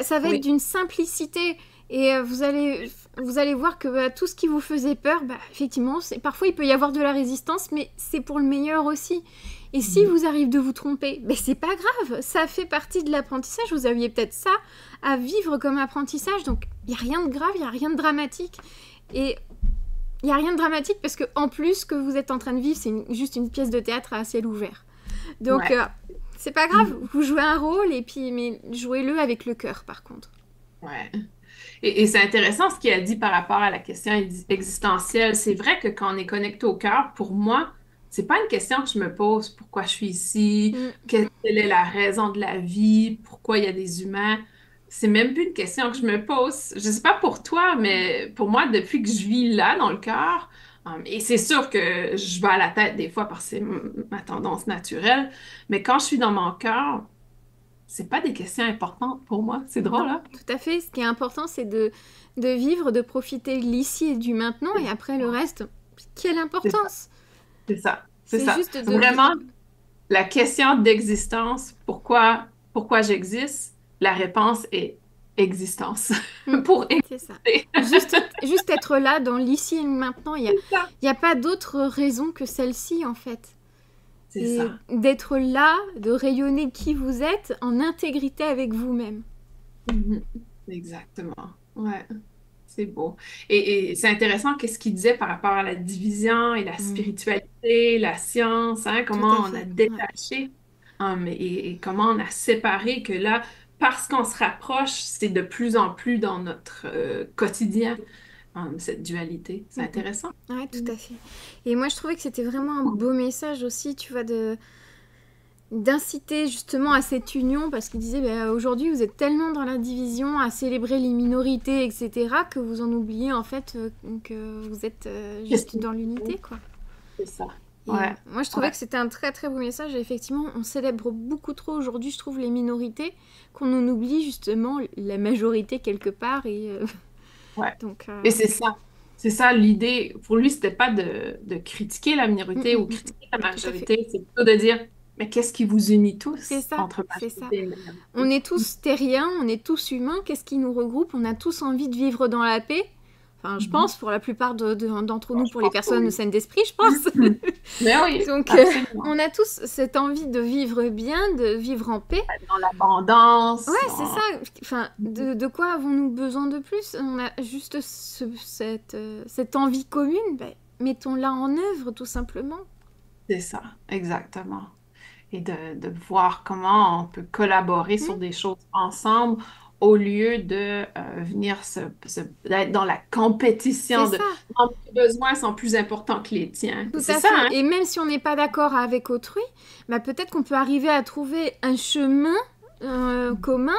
Ça va être d'une simplicité. Et vous allez voir que tout ce qui vous faisait peur, effectivement, parfois il peut y avoir de la résistance, mais c'est pour le meilleur aussi. Et si vous arrivez de vous tromper, c'est pas grave, ça fait partie de l'apprentissage. Vous aviez peut-être ça à vivre comme apprentissage, donc il n'y a rien de grave, il n'y a rien de dramatique. Et il n'y a rien de dramatique parce que en plus, ce que vous êtes en train de vivre, c'est juste une pièce de théâtre à ciel ouvert. Donc, c'est pas grave, vous jouez un rôle, mais jouez-le avec le cœur, par contre. Ouais. Et c'est intéressant ce qu'il a dit par rapport à la question existentielle. C'est vrai que quand on est connecté au cœur, pour moi, c'est pas une question que je me pose. Pourquoi je suis ici? Quelle est la raison de la vie? Pourquoi il y a des humains? C'est même plus une question que je me pose. Je sais pas pour toi, mais pour moi, depuis que je vis là, dans le cœur, et c'est sûr que je vais à la tête des fois parce que c'est ma tendance naturelle, mais quand je suis dans mon cœur, c'est pas des questions importantes pour moi. C'est drôle, hein? Tout à fait. Ce qui est important, c'est de vivre, de profiter de l'ici et du maintenant, et après le reste, quelle importance? C'est ça. C'est ça. Juste Vraiment, la question d'existence, pourquoi j'existe, la réponse est existence. Pour exister. C'est ça. Juste être là, dans l'ici et maintenant, il n'y a pas d'autre raison que celle-ci, en fait. C'est ça. D'être là, de rayonner qui vous êtes en intégrité avec vous-même. Exactement. Ouais, c'est beau. Et c'est intéressant qu'est-ce qu'il disait par rapport à la division et la spiritualité, la science, hein, comment on a détaché et comment on a séparé que là, parce qu'on se rapproche, c'est de plus en plus dans notre quotidien. Cette dualité. C'est intéressant. Oui, tout à fait. Et moi, je trouvais que c'était vraiment un beau message aussi, tu vois, d'inciter justement à cette union, parce qu'il disait, aujourd'hui, vous êtes tellement dans la division, à célébrer les minorités, etc., que vous en oubliez, en fait, que vous êtes juste dans l'unité, quoi. C'est ça. Ouais. Moi, je trouvais que c'était un très, très beau message. Et effectivement, on célèbre beaucoup trop aujourd'hui, je trouve, les minorités, qu'on en oublie justement la majorité quelque part. Et... Donc, et c'est ça. C'est ça l'idée. Pour lui, c'était pas de critiquer la minorité ou Mm. critiquer la Tout à fait. majorité, c'est plutôt de dire, mais qu'est-ce qui vous unit C'est tous ça, entre c'est ça. majorité et On minorité? est tous terriens, on est tous humains. Qu'est-ce qui nous regroupe? On a tous envie de vivre dans la paix. Enfin, je Mhm. pense, pour la plupart d'entre Bon, nous, je pour les pense que personnes oui. saines d'esprit, je pense. Mhm. Mais oui, Donc, absolument. on a tous cette envie de vivre bien, de vivre en paix. Dans Ouais, l'abondance, c'est ça. Enfin, de quoi avons-nous besoin de plus? On a juste cette envie commune. Ben, mettons-la en œuvre, tout simplement. c'est ça, exactement. Et de voir comment on peut collaborer Hmm. sur des choses ensemble au lieu de venir d'être dans la C'est compétition de ça. «Non, mes besoins sont plus importants que les tiens». Tout C'est à ça, fait. hein? Et même si on n'est pas d'accord avec autrui, bah peut-être qu'on peut arriver à trouver un chemin commun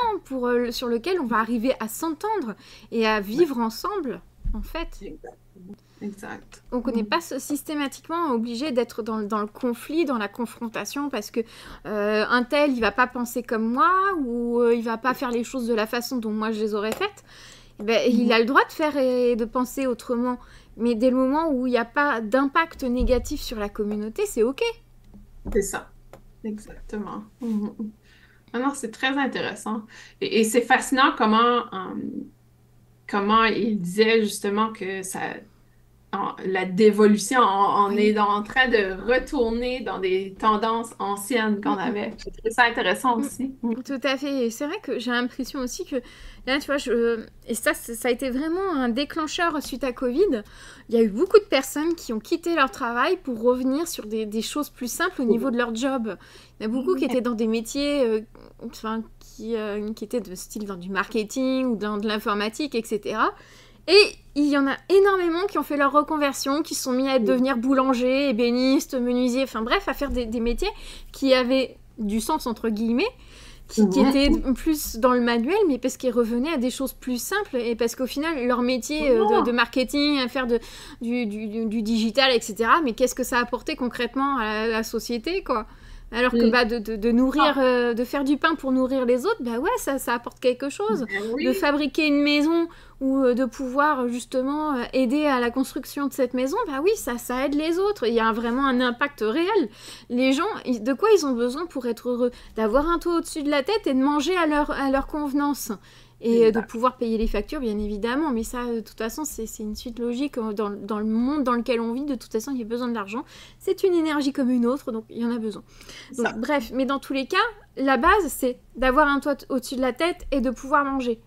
sur lequel on va arriver à s'entendre et à Ouais, vivre ensemble, en fait. exactement. Exact. Donc on n'est pas systématiquement obligé d'être dans le conflit, dans la confrontation, parce que un tel, il va pas penser comme moi, ou il va pas faire les choses de la façon dont moi je les aurais faites. Eh ben, il Mhm. a le droit de faire et de penser autrement. Mais dès le moment où il n'y a pas d'impact négatif sur la communauté, c'est OK. C'est ça. Exactement. Mhm. Ah non, c'est très intéressant. Et c'est fascinant comment il disait justement que la dévolution, on Oui. est en train de retourner dans des tendances anciennes qu'on Mm, avait. J'ai trouvé ça intéressant mm, aussi. tout à fait. Et c'est vrai que j'ai l'impression aussi que là, tu vois, et ça a été vraiment un déclencheur suite à Covid. Il y a eu beaucoup de personnes qui ont quitté leur travail pour revenir sur des choses plus simples au niveau de leur job. Il y en a beaucoup qui étaient dans des métiers enfin, qui étaient de style dans du marketing ou dans de l'informatique, etc. Et il y en a énormément qui ont fait leur reconversion, qui se sont mis à devenir boulanger, ébéniste, menuisier, enfin bref, à faire des métiers qui avaient du sens entre guillemets, qui étaient Mhm. plus dans le manuel, mais parce qu'ils revenaient à des choses plus simples et parce qu'au final, leur métier de Non. marketing, à faire du digital, etc., mais qu'est-ce que ça a apporté concrètement à la société, quoi? Alors que Mm. bah, de nourrir, Ah, de faire du pain pour nourrir les autres, bah ouais, ça apporte quelque chose. ben De oui. fabriquer une maison ou de pouvoir justement aider à la construction de cette maison, bah oui, ça aide les autres. Il y a vraiment un impact réel. Les gens, de quoi ils ont besoin pour être heureux? D'avoir un toit au-dessus de la tête et de manger à leur convenance. Et de Exact. pouvoir payer les factures, bien évidemment. Mais ça, de toute façon, c'est une suite logique dans le monde dans lequel on vit. De toute façon, il y a besoin de l'argent. C'est une énergie comme une autre, donc il y en a besoin. Donc, Ça. bref, mais dans tous les cas, la base, c'est d'avoir un toit au-dessus de la tête et de pouvoir manger.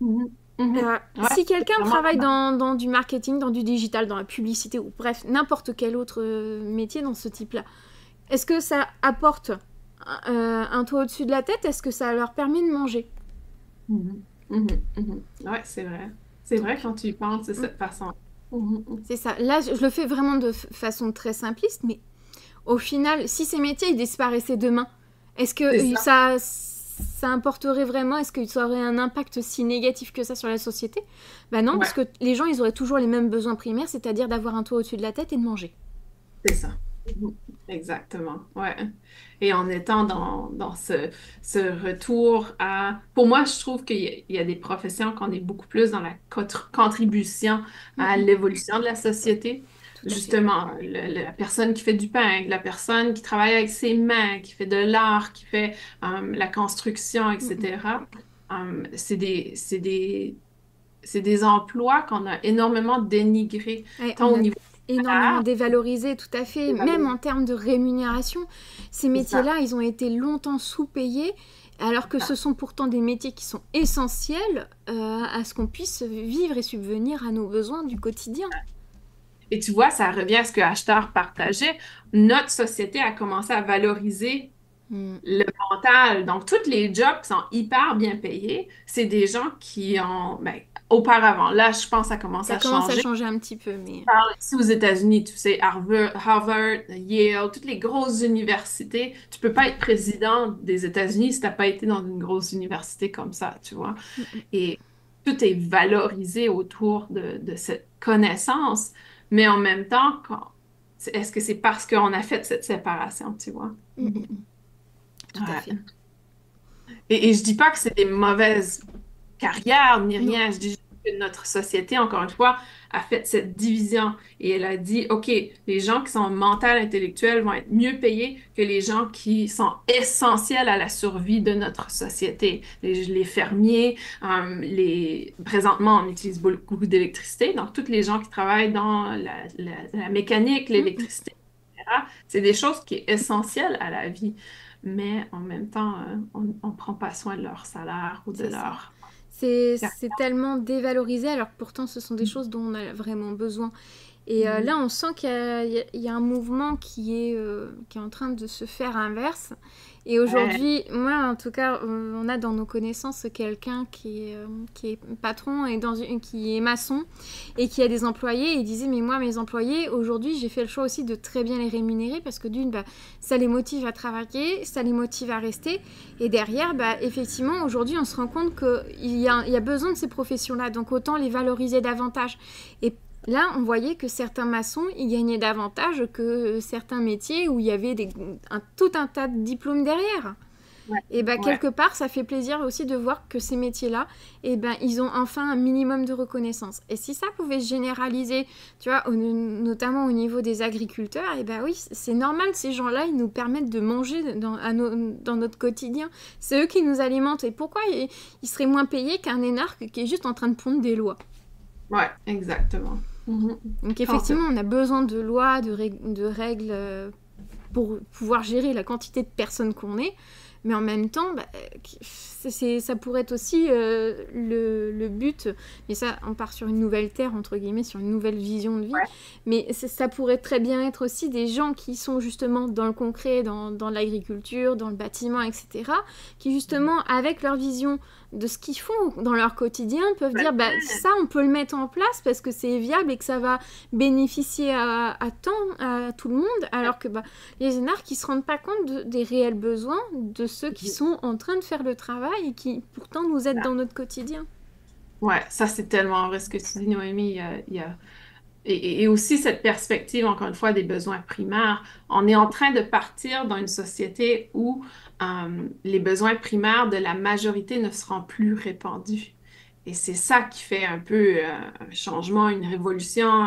Mhm. Mhm. Ouais, Si c'est quelqu'un vraiment travaille ça. dans du marketing, dans du digital, dans la publicité, ou bref, n'importe quel autre métier dans ce type-là, est-ce que ça apporte un toit au-dessus de la tête? Est-ce que ça leur permet de manger? Mhm. Mhm. Mhm. Ouais, c'est vrai. C'est vrai Donc, quand tu y penses de mm, cette façon. Mhm. Mhm. c'est ça. Là, je le fais vraiment de façon très simpliste, mais au final, si ces métiers ils disparaissaient demain, est-ce C'est que ça. ça importerait vraiment? Est-ce que ça aurait un impact si négatif que ça sur la société? Bah non, parce Ouais, que les gens, ils auraient toujours les mêmes besoins primaires, c'est-à-dire d'avoir un toit au-dessus de la tête et de manger. c'est ça. Mhm. Exactement. Ouais. Et en étant dans ce retour à... Pour moi, je trouve qu'il y a des professions qu'on est beaucoup plus dans la contribution Mm, à mm, l'évolution de la société. tout à fait. Justement, la personne qui fait du pain, la personne qui travaille avec ses mains, qui fait de l'art, qui fait la construction, Mm, mm. etc. C'est des emplois qu'on a énormément dénigrés, Ouais, tant on au a niveau énormément salaire, dévalorisé, tout à fait, des même valeurs. en termes de rémunération. Ces C'est ça. métiers-là, ils ont été longtemps sous-payés, alors que ce sont pourtant des métiers qui sont essentiels à ce qu'on puisse vivre et subvenir à nos besoins du quotidien. Et tu vois, ça revient à ce que Ashtar partageait. Notre société a commencé à valoriser Mm. le mental. Donc, tous les jobs qui sont hyper bien payés, c'est des gens qui ont, ben, auparavant, là, je pense que ça commence Ça à commence à changer. changer un petit peu, mais... Parle ici aux États-Unis, tu sais, Harvard, Yale, toutes les grosses universités, tu peux pas être président des États-Unis si t'as pas été dans une grosse université comme ça, tu vois. Mm, mm. Et tout est valorisé autour de cette connaissance, mais en même temps, est-ce que c'est parce qu'on a fait cette séparation, tu vois? Mm, mm, Mhm. mm. Tout à fait. Ouais. Et je dis pas que c'est des mauvaises carrières ni Non. rien, je dis juste que notre société, encore une fois, a fait cette division et elle a dit, OK, les gens qui sont mental, intellectuels vont être mieux payés que les gens qui sont essentiels à la survie de notre société. Les fermiers, présentement, on utilise beaucoup d'électricité, donc tous les gens qui travaillent dans la mécanique, Mhm. l'électricité, etc., c'est des choses qui sont essentielles à la vie. Mais en même temps, on ne prend pas soin de leur salaire ou de C'est ça. leur... C'est tellement dévalorisé alors que pourtant ce sont des choses dont on a vraiment besoin. Et là, on sent qu'il y a un mouvement qui est en train de se faire inverse. Et Ouais, aujourd'hui, moi, en tout cas, on a dans nos connaissances quelqu'un qui est patron et qui est maçon et qui a des employés. Et il disait, mais moi, mes employés, aujourd'hui, j'ai fait le choix aussi de très bien les rémunérer parce que d'une, bah, ça les motive à travailler, ça les motive à rester. Et derrière, bah, effectivement, aujourd'hui, on se rend compte qu'il y a besoin de ces professions-là. Donc, autant les valoriser davantage. Et là, on voyait que certains maçons, ils gagnaient davantage que certains métiers où il y avait tout un tas de diplômes derrière. ouais, Et ben ouais. quelque part, ça fait plaisir aussi de voir que ces métiers-là, et ben ils ont enfin un minimum de reconnaissance. Et si ça pouvait se généraliser, tu vois, notamment au niveau des agriculteurs, et ben oui, c'est normal, ces gens-là, ils nous permettent de manger dans notre quotidien. C'est eux qui nous alimentent. Et pourquoi ils seraient moins payés qu'un énarque qui est juste en train de pondre des lois? Ouais, exactement. Mhm. Donc effectivement, Complètement. on a besoin de lois, de règles pour pouvoir gérer la quantité de personnes qu'on est. Mais en même temps, bah, ça pourrait être aussi le but. Mais ça, on part sur une nouvelle terre, entre guillemets, sur une nouvelle vision de vie. Ouais. Mais ça pourrait très bien être aussi des gens qui sont justement dans le concret, dans l'agriculture, dans le bâtiment, etc. Qui justement, avec leur vision de ce qu'ils font dans leur quotidien, peuvent dire, bah, ça, on peut le mettre en place parce que c'est viable et que ça va bénéficier à tout le monde. Alors que bah, les énarques qui ne se rendent pas compte des réels besoins de ceux qui sont en train de faire le travail et qui pourtant nous aident dans notre quotidien. Ouais, ça c'est tellement vrai ce que tu dis, Noémie. Et aussi cette perspective, encore une fois, des besoins primaires. On est en train de partir dans une société où les besoins primaires de la majorité ne seront plus répandus. Et c'est ça qui fait un peu un changement, une révolution.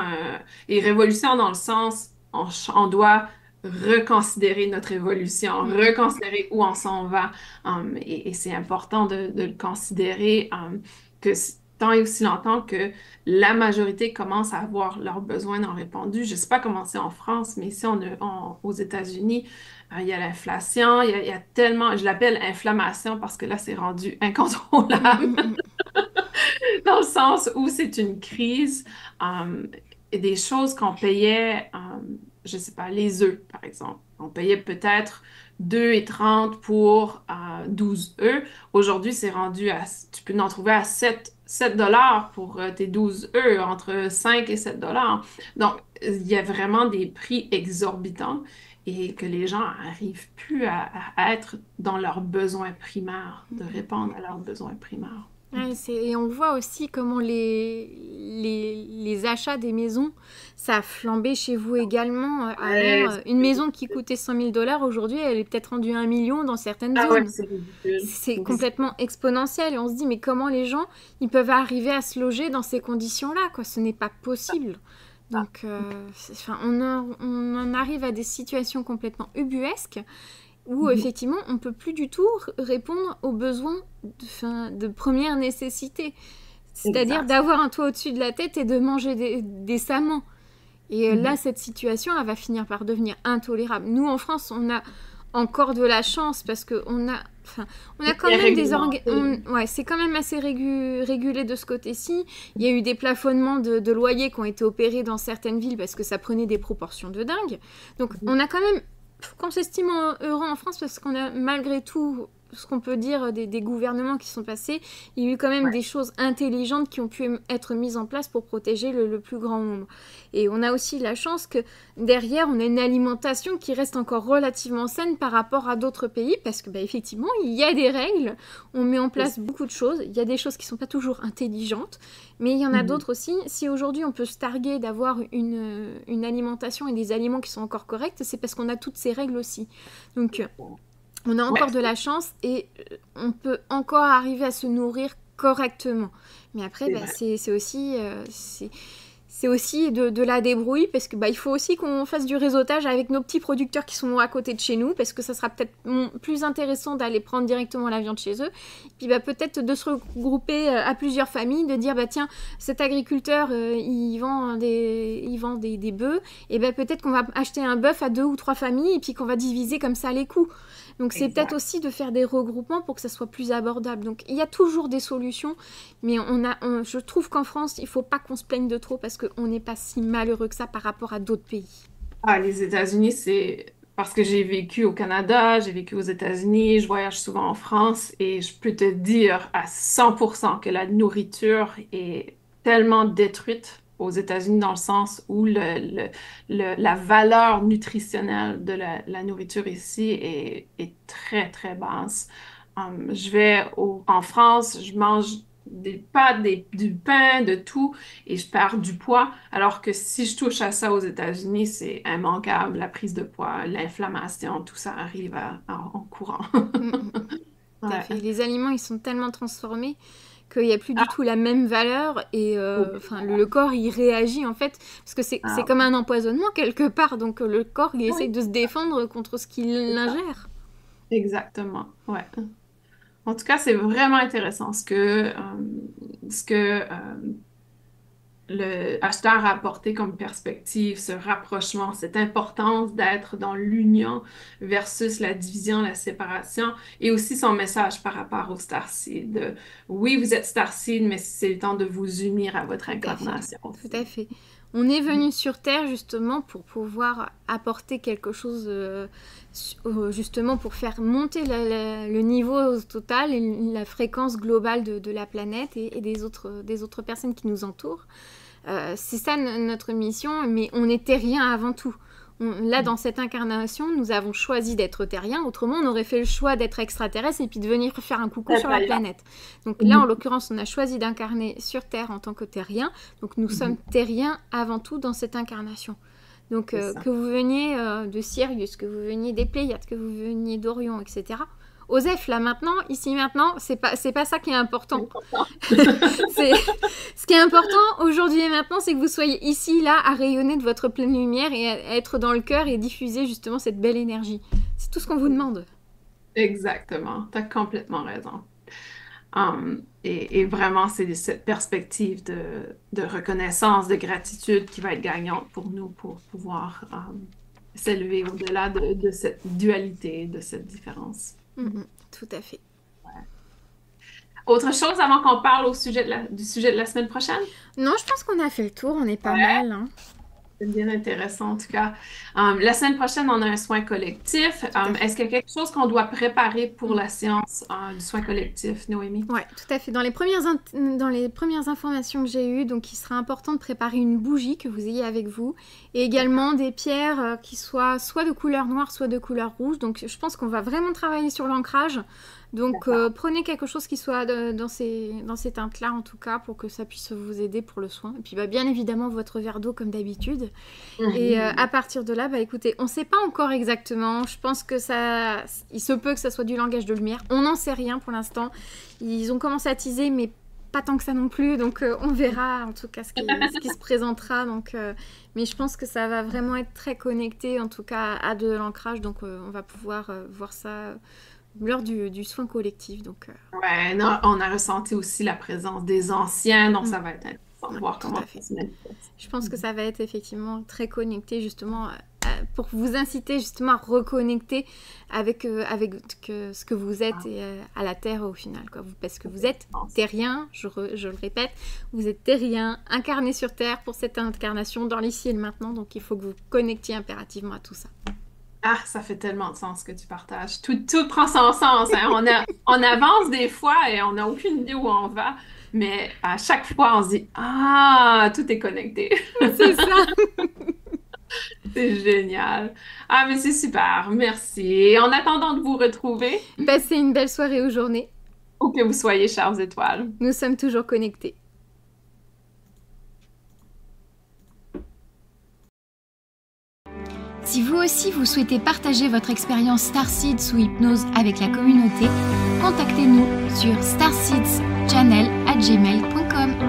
Et révolution dans le sens, on doit reconsidérer notre évolution, Mm, mm. reconsidérer où on s'en va. Et c'est important de le considérer tant et aussi longtemps que la majorité commence à avoir leurs besoins non répondus. Je ne sais pas comment c'est en France, mais ici, aux États-Unis, il y a l'inflation, il y a tellement, je l'appelle inflammation parce que là, c'est rendu Mm, incontrôlable, mm, mm. dans le sens où c'est une crise, et des choses qu'on payait, je ne sais pas, les œufs, par exemple. On payait peut-être 2,30 pour 12 œufs. Aujourd'hui, c'est rendu tu peux en trouver à 7 dollars pour tes 12 œufs, entre 5 et 7 dollars. Donc, il y a vraiment des prix exorbitants et que les gens n'arrivent plus à être dans leurs besoins primaires, de répondre à leurs besoins primaires. Ouais, et on voit aussi comment les achats des maisons, ça a flambé chez vous également. Avant, Ouais, une maison qui coûtait 100 000 dollars, aujourd'hui, elle est peut-être rendue à 1 million dans certaines ah ouais, zones. c'est ridicule. C'est complètement exponentiel et on se dit, mais comment les gens, ils peuvent arriver à se loger dans ces conditions-là, quoi. Ce n'est pas possible. Donc, enfin, on en arrive à des situations complètement ubuesques où Mhm. effectivement on peut plus du tout répondre aux besoins de première nécessité, c'est-à-dire Exact. d'avoir un toit au-dessus de la tête et de manger décemment. Et là, Mhm. cette situation, elle va finir par devenir intolérable. Nous, en France, on a encore de la chance parce que on a C'est quand bien même réglementé. ouais, c'est quand même assez régulé de ce côté-ci. Il y a eu des plafonnements de loyers qui ont été opérés dans certaines villes parce que ça prenait des proportions de dingue. Donc, Mhm. on a quand même qu'on s'estime heureux en France parce qu'on a malgré tout ce qu'on peut dire des gouvernements qui sont passés, il y a eu quand même Ouais. des choses intelligentes qui ont pu être mises en place pour protéger le plus grand nombre. Et on a aussi la chance que derrière, on a une alimentation qui reste encore relativement saine par rapport à d'autres pays parce que bah, effectivement, il y a des règles, on met en place beaucoup de choses, il y a des choses qui ne sont pas toujours intelligentes, mais il y en a Mhm. d'autres aussi. Si aujourd'hui on peut se targuer d'avoir une alimentation et des aliments qui sont encore corrects, c'est parce qu'on a toutes ces règles aussi. Donc on a Ouais. encore de la chance et on peut encore arriver à se nourrir correctement. Mais après, C'est bah, vrai. c'est aussi de la débrouille parce que bah, il faut aussi qu'on fasse du réseautage avec nos petits producteurs qui sont à côté de chez nous parce que ça sera peut-être plus intéressant d'aller prendre directement la viande chez eux. Puis bah, peut-être de se regrouper à plusieurs familles, de dire bah tiens, cet agriculteur il vend des bœufs et bah, peut-être qu'on va acheter un bœuf à 2 ou 3 familles et puis qu'on va diviser comme ça les coûts. Donc c'est peut-être Exact. aussi de faire des regroupements pour que ça soit plus abordable. Donc il y a toujours des solutions, mais je trouve qu'en France, il ne faut pas qu'on se plaigne de trop parce qu'on n'est pas si malheureux que ça par rapport à d'autres pays. Ah, les États-Unis, c'est parce que j'ai vécu au Canada, j'ai vécu aux États-Unis, je voyage souvent en France et je peux te dire à 100% que la nourriture est tellement détruite aux États-Unis dans le sens où la valeur nutritionnelle de la nourriture ici est très, très basse. En France, je mange des pâtes, du pain, de tout et je perds du poids. Alors que si je touche à ça aux États-Unis, c'est immanquable, la prise de poids, l'inflammation, tout ça arrive en courant. Mm, mm, tout à Ouais. fait. Les aliments, ils sont tellement transformés qu'il n'y a plus du Ah, tout la même valeur et enfin, le corps, il réagit en fait, parce que c'est ah, comme un empoisonnement quelque part, donc le corps, il essaye oui, de se défendre contre ce qu'il c'est ça. ingère. Exactement. Ouais. En tout cas, c'est vraiment intéressant ce que le acheteur a apporté comme perspective, ce rapprochement, cette importance d'être dans l'union versus la division, la séparation, et aussi son message par rapport au Starseed. Oui, vous êtes Starseed, mais c'est le temps de vous unir à votre Tout à fait, incarnation tout à aussi. fait. On est venu sur Terre justement pour pouvoir apporter quelque chose, justement pour faire monter le niveau total et la fréquence globale de la planète et des autres personnes qui nous entourent. C'est ça notre mission, mais on est terrien avant tout. Là, dans cette incarnation, nous avons choisi d'être terriens. Autrement, on aurait fait le choix d'être extraterrestre et puis de venir faire un coucou sur la planète. Donc là, en l'occurrence, on a choisi d'incarner sur Terre en tant que terrien. Donc nous sommes terriens avant tout dans cette incarnation. Donc que vous veniez de Sirius, que vous veniez des Pléiades, que vous veniez d'Orion, etc. Osef, là maintenant, ici maintenant, c'est pas ça qui est important. Ce qui est important aujourd'hui et maintenant, c'est que vous soyez ici, là, à rayonner de votre pleine lumière et à être dans le cœur et diffuser justement cette belle énergie. C'est tout ce qu'on vous demande. Exactement, tu as complètement raison. Et vraiment, c'est cette perspective de reconnaissance, de gratitude qui va être gagnante pour nous pour pouvoir s'élever au-delà de cette dualité, de cette différence. Tout à fait. Autre chose avant qu'on parle du sujet de la semaine prochaine? Non, je pense qu'on a fait le tour, on est pas Ouais. mal. Hein. C'est bien intéressant en tout cas. La semaine prochaine, on a un soin collectif. Tout à fait. Est-ce qu'il y a quelque chose qu'on doit préparer pour la séance du soin collectif, Noémie? Ouais, tout à fait. Dans les premières informations que j'ai eues, donc il sera important de préparer une bougie que vous ayez avec vous et également des pierres qui soient soit de couleur noire, soit de couleur rouge. Donc je pense qu'on va vraiment travailler sur l'ancrage. Donc prenez quelque chose qui soit dans ces teintes-là en tout cas pour que ça puisse vous aider pour le soin. Et puis bah, bien évidemment votre verre d'eau comme d'habitude. Et à partir de là, bah écoutez, on ne sait pas encore exactement. Je pense que il se peut que ça soit du langage de lumière. On n'en sait rien pour l'instant. Ils ont commencé à teaser, mais pas tant que ça non plus. Donc on verra en tout cas ce qui se présentera. Donc, mais je pense que ça va vraiment être très connecté en tout cas à de l'ancrage. Donc on va pouvoir voir ça lors du soin collectif. Donc, Ouais, non, on a ressenti aussi la présence des anciens, donc ça va être intéressant de voir tout comment à fait. ça se manifeste. Je pense que ça va être effectivement très connecté justement pour vous inciter justement à reconnecter avec ce que vous êtes et à la Terre au final. Quoi. Parce que vous êtes terrien, je le répète, vous êtes terrien, incarné sur Terre pour cette incarnation dans l'ici et le maintenant. Donc il faut que vous connectiez impérativement à tout ça. Ah, ça fait tellement de sens ce que tu partages. Tout prend son sens. Hein. On avance des fois et on n'a aucune idée où on va, mais à chaque fois, on se dit, ah, tout est connecté. C'est ça. C'est génial. Ah, mais c'est super. Merci. Et en attendant de vous retrouver, Passez une belle soirée ou journée. où que vous soyez, chères étoiles. Nous sommes toujours connectés. Si vous aussi vous souhaitez partager votre expérience Starseeds ou hypnose avec la communauté, contactez-nous sur starseedschannel@gmail.com.